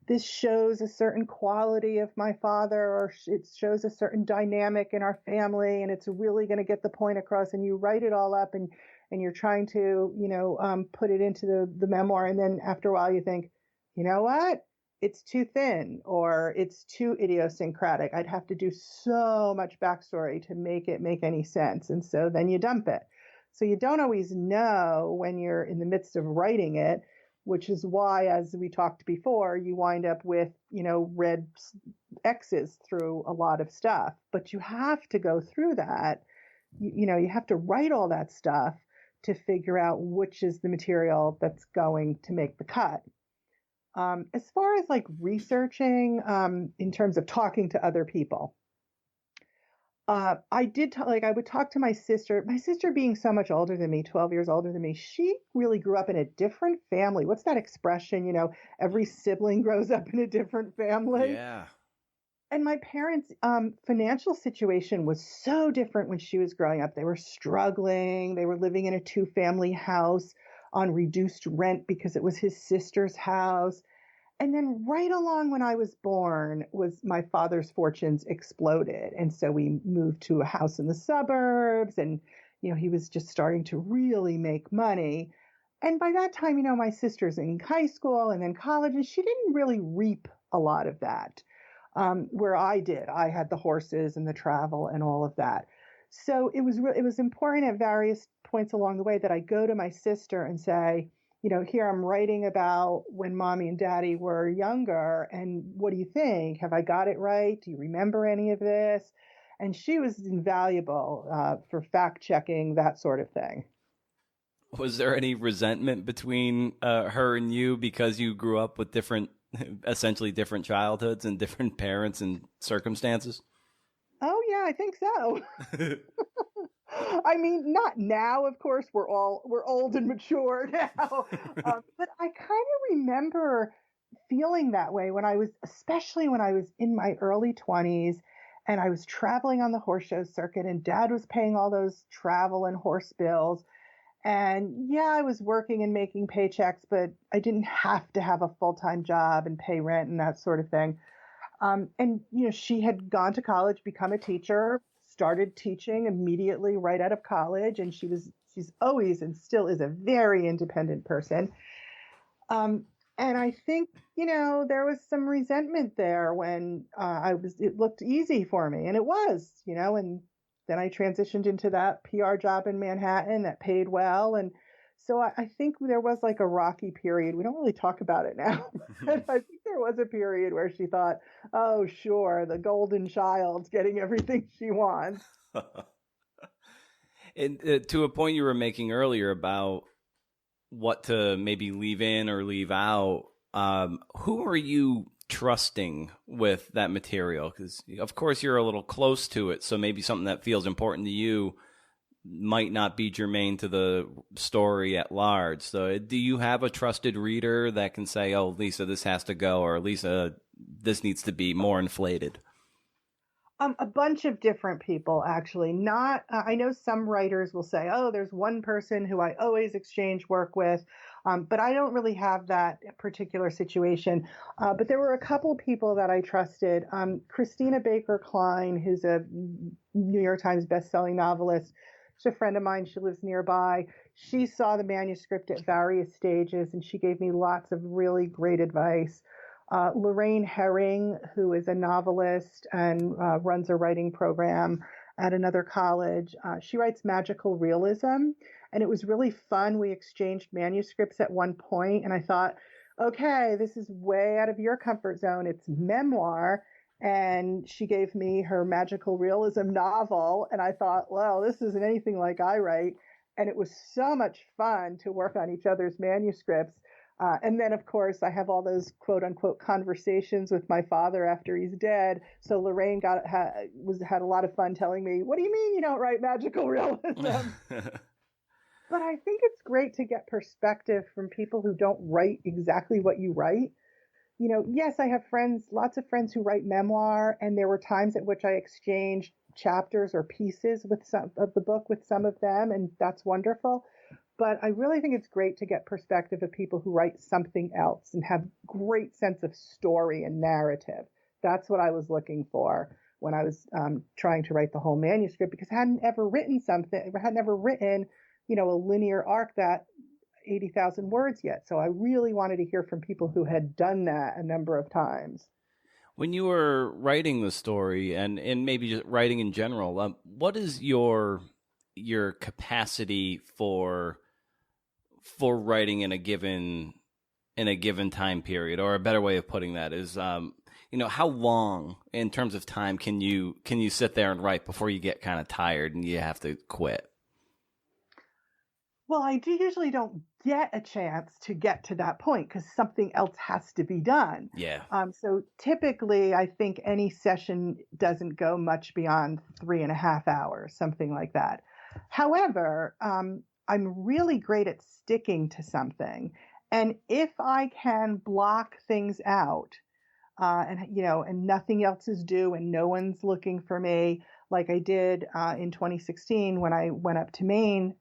this shows a certain quality of my father, or it shows a certain dynamic in our family, and it's really going to get the point across. And you write it all up and you're trying to, put it into the memoir. And then after a while you think, you know what? it's too thin or it's too idiosyncratic. I'd have to do so much backstory to make it make any sense. And so then you dump it. So you don't always know when you're in the midst of writing it, which is why, as we talked before, you wind up with, red X's through a lot of stuff. But you have to go through that. You have to write all that stuff to figure out which is the material that's going to make the cut. As far as like researching, in terms of talking to other people, I did like I would talk to my sister. My sister being so much older than me, 12 years older than me, she really grew up in a different family. What's that expression? Every sibling grows up in a different family. Yeah. And my parents' financial situation was so different when she was growing up. They were struggling. They were living in a two-family house on reduced rent because it was his sister's house. And then right along when I was born was my father's fortunes exploded. And so we moved to a house in the suburbs and, he was just starting to really make money. And by that time, my sister's in high school and then college, and she didn't really reap a lot of that. Where I did, I had the horses and the travel and all of that. So it was important at various points along the way that I go to my sister and say, here I'm writing about when mommy and daddy were younger. And what do you think? Have I got it right? Do you remember any of this? And she was invaluable for fact checking, that sort of thing. Was there any resentment between her and you because you grew up with essentially different childhoods and different parents and circumstances? Oh, yeah, I think so. I mean, not now, of course, we're old and mature now. But I kind of remember feeling that way especially when I was in my early 20s and I was traveling on the horse show circuit and dad was paying all those travel and horse bills. And yeah, I was working and making paychecks, but I didn't have to have a full-time job and pay rent and that sort of thing. And she had gone to college, become a teacher, started teaching immediately right out of college, and she's always and still is a very independent person. And I think there was some resentment there when it looked easy for me, and it was, and then I transitioned into that PR job in Manhattan that paid well, and so I think there was like a rocky period. We don't really talk about it now. But I think there was a period where she thought, oh, sure, the golden child's getting everything she wants. And to a point you were making earlier about what to maybe leave in or leave out, who are you trusting with that material? Because, of course, you're a little close to it, so maybe something that feels important to you might not be germane to the story at large. So do you have a trusted reader that can say, oh, Lisa, this has to go, or Lisa, this needs to be more inflated? A bunch of different people, actually. Not, I know some writers will say, oh, there's one person who I always exchange work with, but I don't really have that particular situation. But there were a couple people that I trusted. Christina Baker Klein, who's a New York Times bestselling novelist, she's a friend of mine. She lives nearby. She saw the manuscript at various stages, and she gave me lots of really great advice. Lorraine Herring, who is a novelist and runs a writing program at another college. She writes magical realism, and it was really fun. We exchanged manuscripts at one point, and I thought, okay, this is way out of your comfort zone. It's memoir. And she gave me her magical realism novel, and I thought, well, this isn't anything like I write. And it was so much fun to work on each other's manuscripts. And then, of course, I have all those quote unquote conversations with my father after he's dead. So Lorraine had a lot of fun telling me, what do you mean you don't write magical realism? But I think it's great to get perspective from people who don't write exactly what you write. Yes, I have lots of friends who write memoir, and there were times at which I exchanged chapters or pieces with some of the book with some of them, and that's wonderful. But I really think it's great to get perspective of people who write something else and have great sense of story and narrative. That's what I was looking for when I was trying to write the whole manuscript, because I hadn't ever written a linear arc that 80,000 words yet. So I really wanted to hear from people who had done that a number of times. When you were writing the story and maybe just writing in general, what is your capacity for writing in a given time period? Or a better way of putting that is, how long in terms of time can you sit there and write before you get kind of tired and you have to quit? Well, I do usually don't get a chance to get to that point because something else has to be done. Yeah. So typically, I think any session doesn't go much beyond 3.5 hours, something like that. However, I'm really great at sticking to something. And if I can block things out, and nothing else is due and no one's looking for me, like I did in 2016 when I went up to Maine,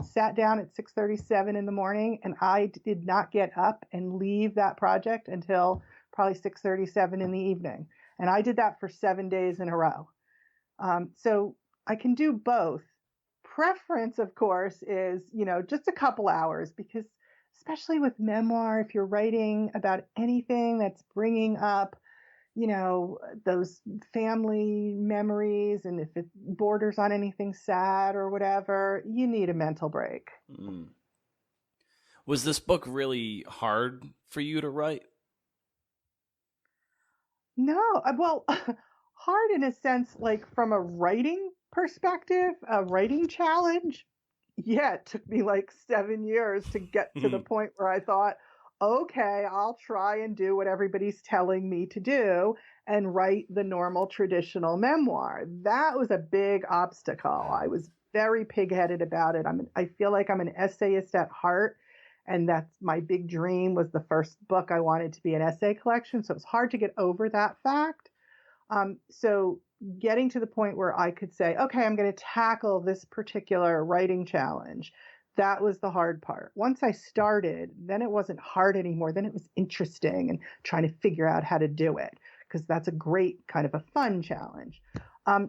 sat down at 6:37 in the morning and I did not get up and leave that project until probably 6:37 in the evening. And I did that for 7 days in a row. So I can do both. Preference, of course, is, just a couple hours because especially with memoir, if you're writing about anything that's bringing up, those family memories, and if it borders on anything sad or whatever, you need a mental break. Mm. Was this book really hard for you to write? No, well, hard in a sense, like from a writing perspective, a writing challenge. Yeah, it took me like 7 years to get to the point where I thought, okay, I'll try and do what everybody's telling me to do and write the normal traditional memoir. That was a big obstacle. I was very pigheaded about it. I feel like I'm an essayist at heart, and that's my big dream. Was the first book I wanted to be an essay collection, so it was hard to get over that fact. So getting to the point where I could say, okay, I'm going to tackle this particular writing challenge. That was the hard part. Once I started, then it wasn't hard anymore. Then it was interesting and trying to figure out how to do it, because that's a great kind of a fun challenge.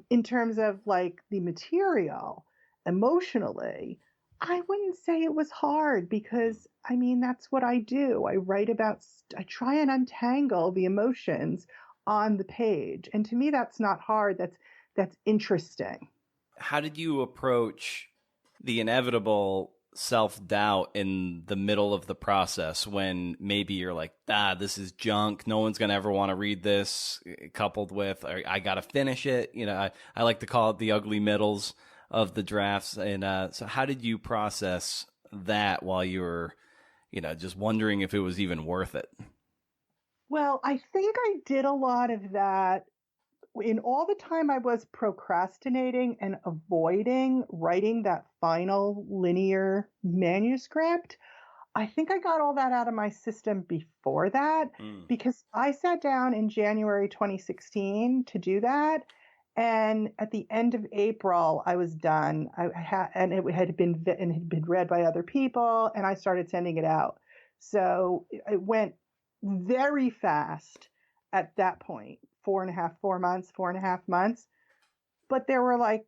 In terms of like the material, emotionally, I wouldn't say it was hard because that's what I do. I try and untangle the emotions on the page. And to me, that's not hard. That's interesting. How did you approach the inevitable self-doubt in the middle of the process when maybe you're like, this is junk, no one's gonna ever want to read this, coupled with I gotta finish it? I like to call it the ugly middles of the drafts. And so how did you process that while you were just wondering if it was even worth it? Well, I think I did a lot of that in all the time I was procrastinating and avoiding writing that final linear manuscript. I think I got all that out of my system before that because I sat down in January 2016 to do that. And at the end of April, I was done. And it had been read by other people, and I started sending it out. So it went very fast at that point. 4.5 months. But there were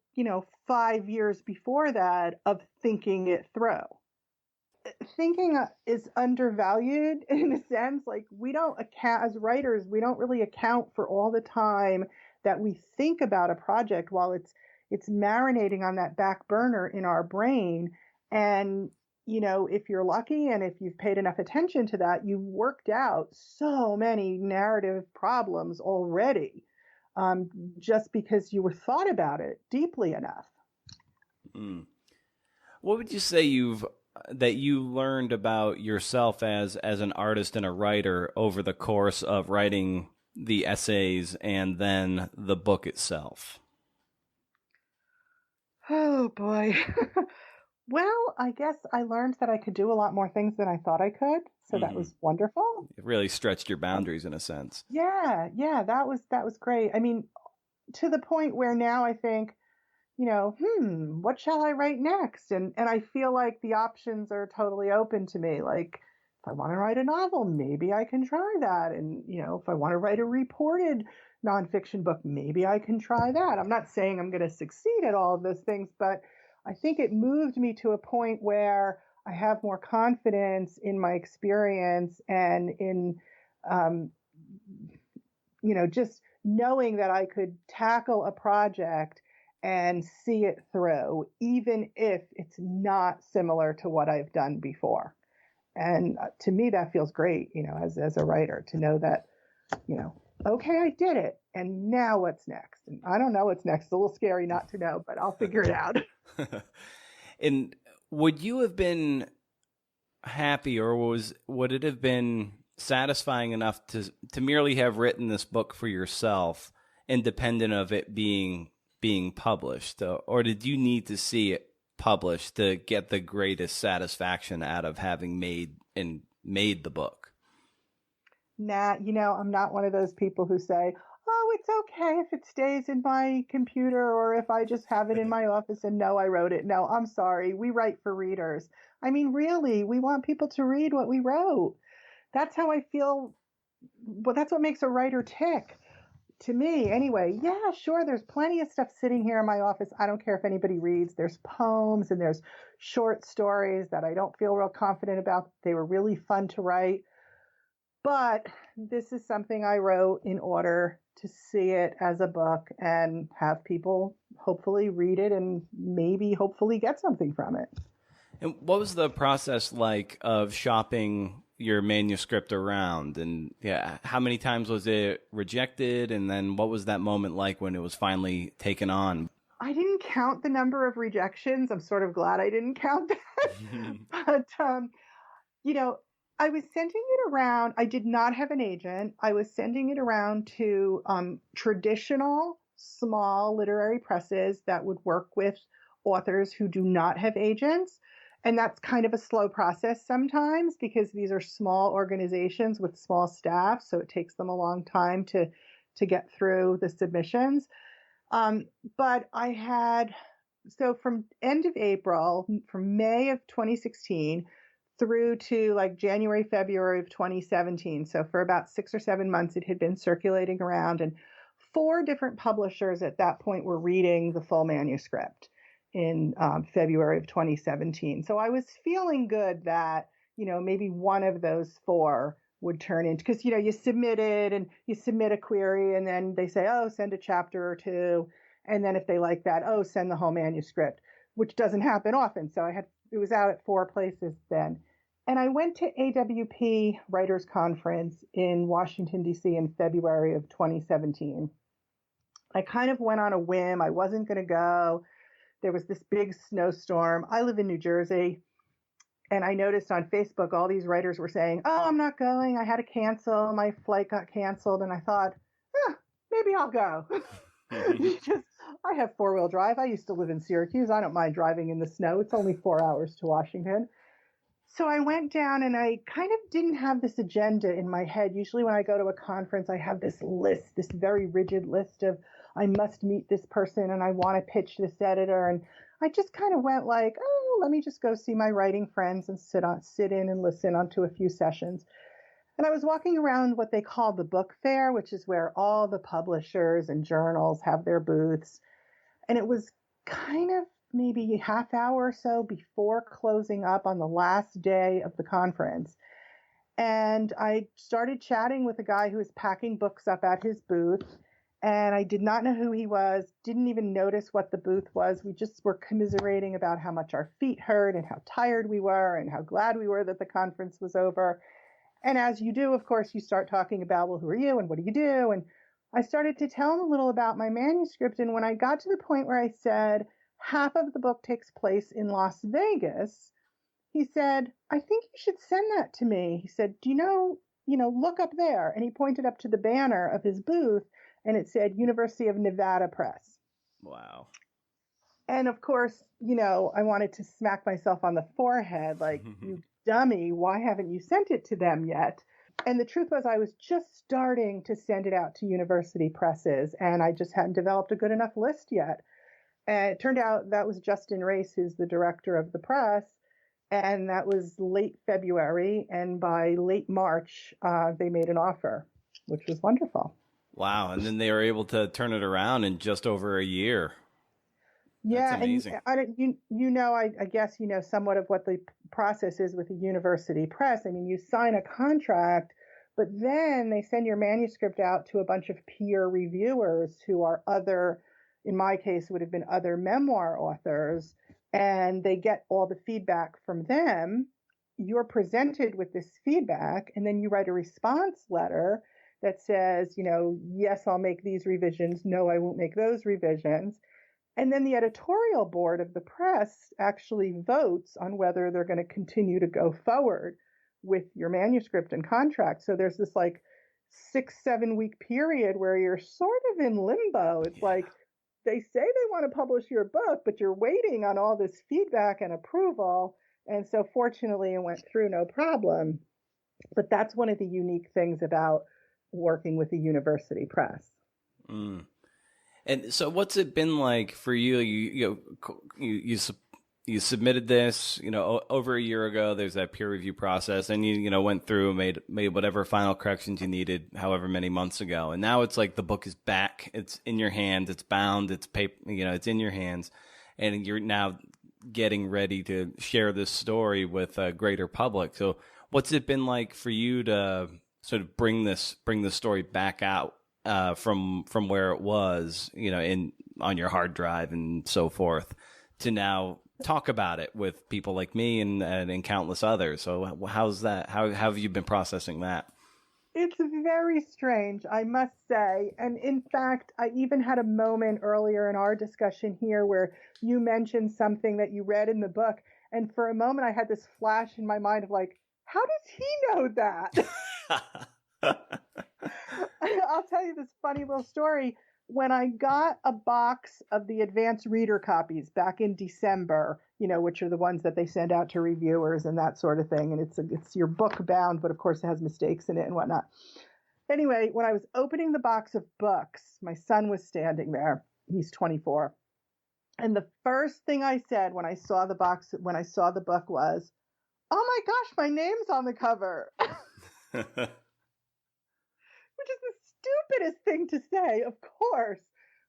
5 years before that of thinking it through. Thinking is undervalued in a sense. Like we don't account as writers, we don't really account for all the time that we think about a project while it's marinating on that back burner in our brain. And if you're lucky and if you've paid enough attention to that, you've worked out so many narrative problems already, just because you were thought about it deeply enough. What would you say that you learned about yourself as an artist and a writer over the course of writing the essays and then the book itself? Oh boy. Well, I guess I learned that I could do a lot more things than I thought I could. So that was wonderful. It really stretched your boundaries in a sense. Yeah, that was great. To the point where now I think, what shall I write next? And I feel like the options are totally open to me. Like if I want to write a novel, maybe I can try that. And, if I want to write a reported nonfiction book, maybe I can try that. I'm not saying I'm going to succeed at all of those things, but I think it moved me to a point where I have more confidence in my experience and in, um, just knowing that I could tackle a project and see it through, even if it's not similar to what I've done before. And to me, that feels great, as a writer, to know that, okay, I did it. And now what's next? And I don't know what's next. It's a little scary not to know, but I'll figure it out. And would you have been happy, or would it have been satisfying enough to merely have written this book for yourself, independent of it being published, or did you need to see it published to get the greatest satisfaction out of having made the book? Nah, I'm not one of those people who say, oh, it's okay if it stays in my computer or if I just have it in my office and know I wrote it. No, I'm sorry. We write for readers. I mean, really, we want people to read what we wrote. That's how I feel. Well, that's what makes a writer tick. To me, anyway. Yeah, sure. There's plenty of stuff sitting here in my office. I don't care if anybody reads. There's poems and there's short stories that I don't feel real confident about. They were really fun to write. But this is something I wrote in order to see it as a book and have people hopefully read it and maybe hopefully get something from it. And what was the process like of shopping your manuscript around? And yeah, how many times was it rejected? And then what was that moment like when it was finally taken on? I didn't count the number of rejections. I'm sort of glad I didn't count that. But, I was sending it around. I did not have an agent. I was sending it around to traditional small literary presses that would work with authors who do not have agents. And that's kind of a slow process sometimes because these are small organizations with small staff. So it takes them a long time to get through the submissions. But so from end of April, from May of 2016, through to like January, February of 2017. So for about 6 or 7 months, it had been circulating around, and 4 different publishers at that point were reading the full manuscript in February of 2017. So I was feeling good that, maybe one of those 4 would turn into, because, you submit it and you submit a query and then they say, oh, send a chapter or 2. And then if they like that, oh, send the whole manuscript, which doesn't happen often. So it was out at 4 places then. And I went to AWP Writers Conference in Washington, D.C. in February of 2017. I kind of went on a whim. I wasn't going to go. There was this big snowstorm. I live in New Jersey. And I noticed on Facebook, all these writers were saying, oh, I'm not going. I had to cancel. My flight got canceled. And I thought, maybe I'll go. I have 4-wheel drive. I used to live in Syracuse. I don't mind driving in the snow. It's only 4 hours to Washington. So I went down and I kind of didn't have this agenda in my head. Usually when I go to a conference, I have this list, this very rigid list of I must meet this person and I want to pitch this editor. And I just kind of went like, oh, let me just go see my writing friends and sit in and listen onto a few sessions. And I was walking around what they call the book fair, which is where all the publishers and journals have their booths. And it was kind of maybe a half hour or so before closing up on the last day of the conference. And I started chatting with a guy who was packing books up at his booth. And I did not know who he was, didn't even notice what the booth was. We just were commiserating about how much our feet hurt and how tired we were and how glad we were that the conference was over. And as you do, of course, you start talking about, well, who are you and what do you do? And I started to tell him a little about my manuscript. And when I got to the point where I said, half of the book takes place in Las Vegas, he said, I think you should send that to me. He said, do you know, look up there. And he pointed up to the banner of his booth and it said University of Nevada Press. Wow. And of course, I wanted to smack myself on the forehead like, you dummy, why haven't you sent it to them yet? And the truth was I was just starting to send it out to university presses and I just hadn't developed a good enough list yet. And it turned out that was Justin Race, who's the director of the press. And that was late February. And by late March, they made an offer, which was wonderful. Wow. And then they were able to turn it around in just over a year. That's Yeah, and amazing. I don't, I guess you know somewhat of what the process is with a university press. I mean, you sign a contract, but then they send your manuscript out to a bunch of peer reviewers who are other, in my case, would have been other memoir authors, and they get all the feedback from them. You're presented with this feedback, and then you write a response letter that says, you know, yes, I'll make these revisions. No, I won't make those revisions, and then the editorial board of the press actually votes on whether they're going to continue to go forward with your manuscript and contract. So there's this like 6, 7 week period where you're sort of in limbo. It's Yeah. like they say they want to publish your book, but you're waiting on all this feedback and approval. And so fortunately, it went through no problem. But that's one of the unique things about working with a university press. Mm. And so, what's it been like for you? You submitted this, over a year ago. There's that peer review process, and you went through, made whatever final corrections you needed, however many months ago, and now it's like the book is back. It's in your hands. It's bound. It's paper. It's in your hands, and you're now getting ready to share this story with a greater public. So, what's it been like for you to sort of bring this story back out from where it was, in on your hard drive and so forth, to now talk about it with people like me and countless others. So how's that? How have you been processing that? It's very strange, I must say. And in fact, I even had a moment earlier in our discussion here where you mentioned something that you read in the book. And for a moment, I had this flash in my mind of like, how does he know that? I'll tell you this funny little story. When I got a box of the advanced reader copies back in December, which are the ones that they send out to reviewers and that sort of thing, and it's your book bound, but of course it has mistakes in it and whatnot. Anyway, when I was opening the box of books, my son was standing there. He's 24, and the first thing I said when I saw the box, when I saw the book, was, "Oh my gosh, my name's on the cover." Which is the stupidest thing to say, of course.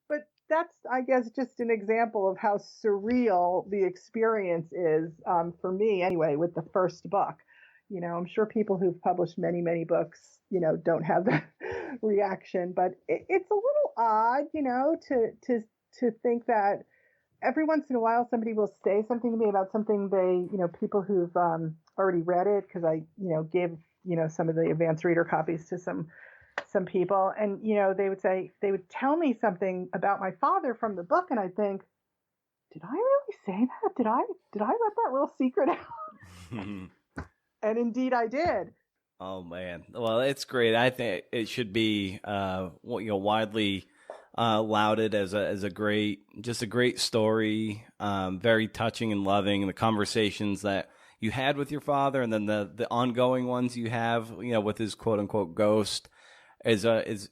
But that's, I guess, just an example of how surreal the experience is, for me anyway, with the first book. I'm sure people who've published many, many books, don't have that reaction, but it's a little odd, to think that every once in a while somebody will say something to me about something people who've already read it, because I, gave, some of the advanced reader copies to some people, and they would tell me something about my father from the book, and I'd think, did I really say that? Did I let that little secret out? And indeed I did. Oh man, well, it's great. I think it should be widely lauded as a great, just a great story, very touching and loving. The conversations that you had with your father, and then the ongoing ones you have, with his quote unquote ghost, is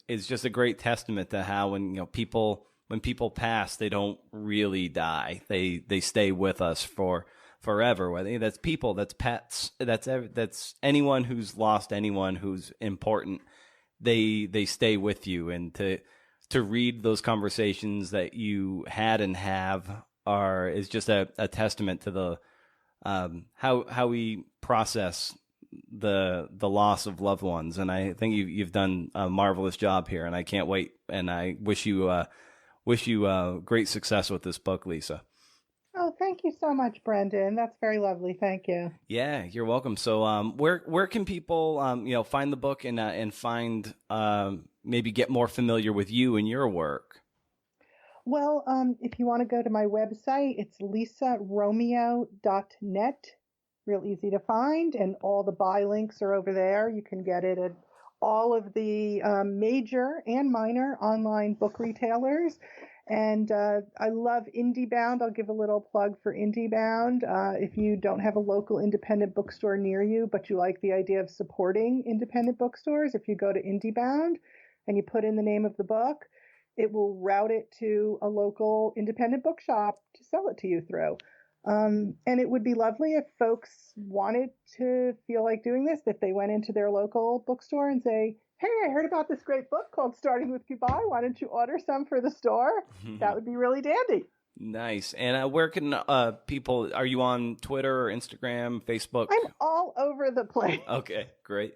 just a great testament to how when people pass, they don't really die. They stay with us for forever. Whether that's people, that's pets, that's anyone who's lost anyone who's important. They stay with you, and to read those conversations that you had and have is just a testament to the how we process the loss of loved ones. And I think you've done a marvelous job here, and I can't wait. And I wish you great success with this book, Lisa. Oh, thank you so much, Brendan. That's very lovely. Thank you. Yeah, you're welcome. So, where can people find the book and find maybe get more familiar with you and your work? Well, if you want to go to my website, it's lisaromeo.net. Real easy to find, and all the buy links are over there. You can get it at all of the major and minor online book retailers. And I love IndieBound. I'll give a little plug for IndieBound. If you don't have a local independent bookstore near you, but you like the idea of supporting independent bookstores, if you go to IndieBound and you put in the name of the book, it will route it to a local independent bookshop to sell it to you through. And it would be lovely if folks wanted to feel like doing this, if they went into their local bookstore and say, "Hey, I heard about this great book called Starting with Goodbye. Why don't you order some for the store?" That would be really dandy. Nice. And where can people, are you on Twitter or Instagram, Facebook? I'm all over the place. Okay, great.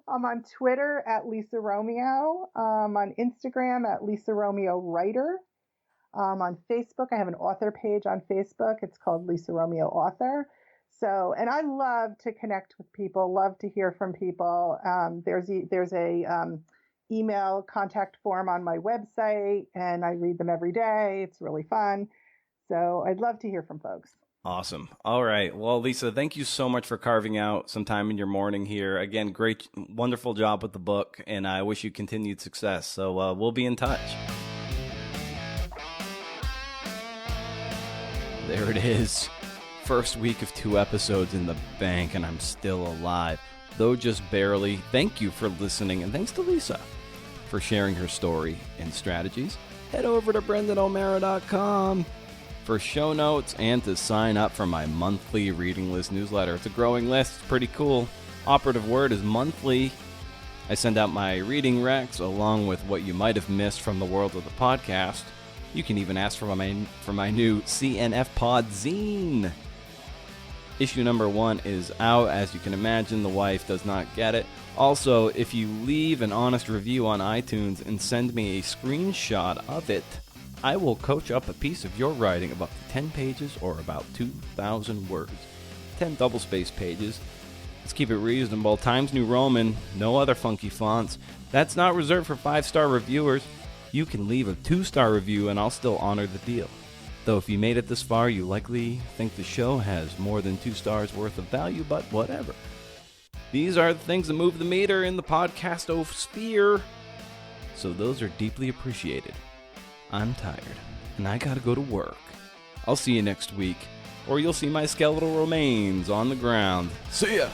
I'm on Twitter at Lisa Romeo. On Instagram at Lisa Romeo Writer. On Facebook, I have an author page on Facebook. It's called Lisa Romeo Author. So, and I love to connect with people, love to hear from people. There's a email contact form on my website, and I read them every day. It's really fun. So I'd love to hear from folks. Awesome. All right. Well, Lisa, thank you so much for carving out some time in your morning here. Again, great, wonderful job with the book, and I wish you continued success. So we'll be in touch. There it is. First week of 2 episodes in the bank, and I'm still alive, though just barely. Thank you for listening, and thanks to Lisa for sharing her story and strategies. Head over to BrendanO'Mara.com for show notes and to sign up for my monthly reading list newsletter. It's a growing list. It's pretty cool. Operative word is monthly. I send out my reading recs along with what you might have missed from the world of the podcast. You can even ask for my new CNF Pod zine. Issue number 1 is out. As you can imagine, the wife does not get it. Also, if you leave an honest review on iTunes and send me a screenshot of it, I will coach up a piece of your writing of up to 10 pages or about 2,000 words. 10 double-spaced pages. Let's keep it reasonable. Times New Roman, no other funky fonts. That's not reserved for 5-star reviewers. You can leave a 2-star review and I'll still honor the deal. Though if you made it this far, you likely think the show has more than 2 stars worth of value, but whatever. These are the things that move the meter in the podcast-o-sphere. So those are deeply appreciated. I'm tired, and I gotta go to work. I'll see you next week, or you'll see my skeletal remains on the ground. See ya!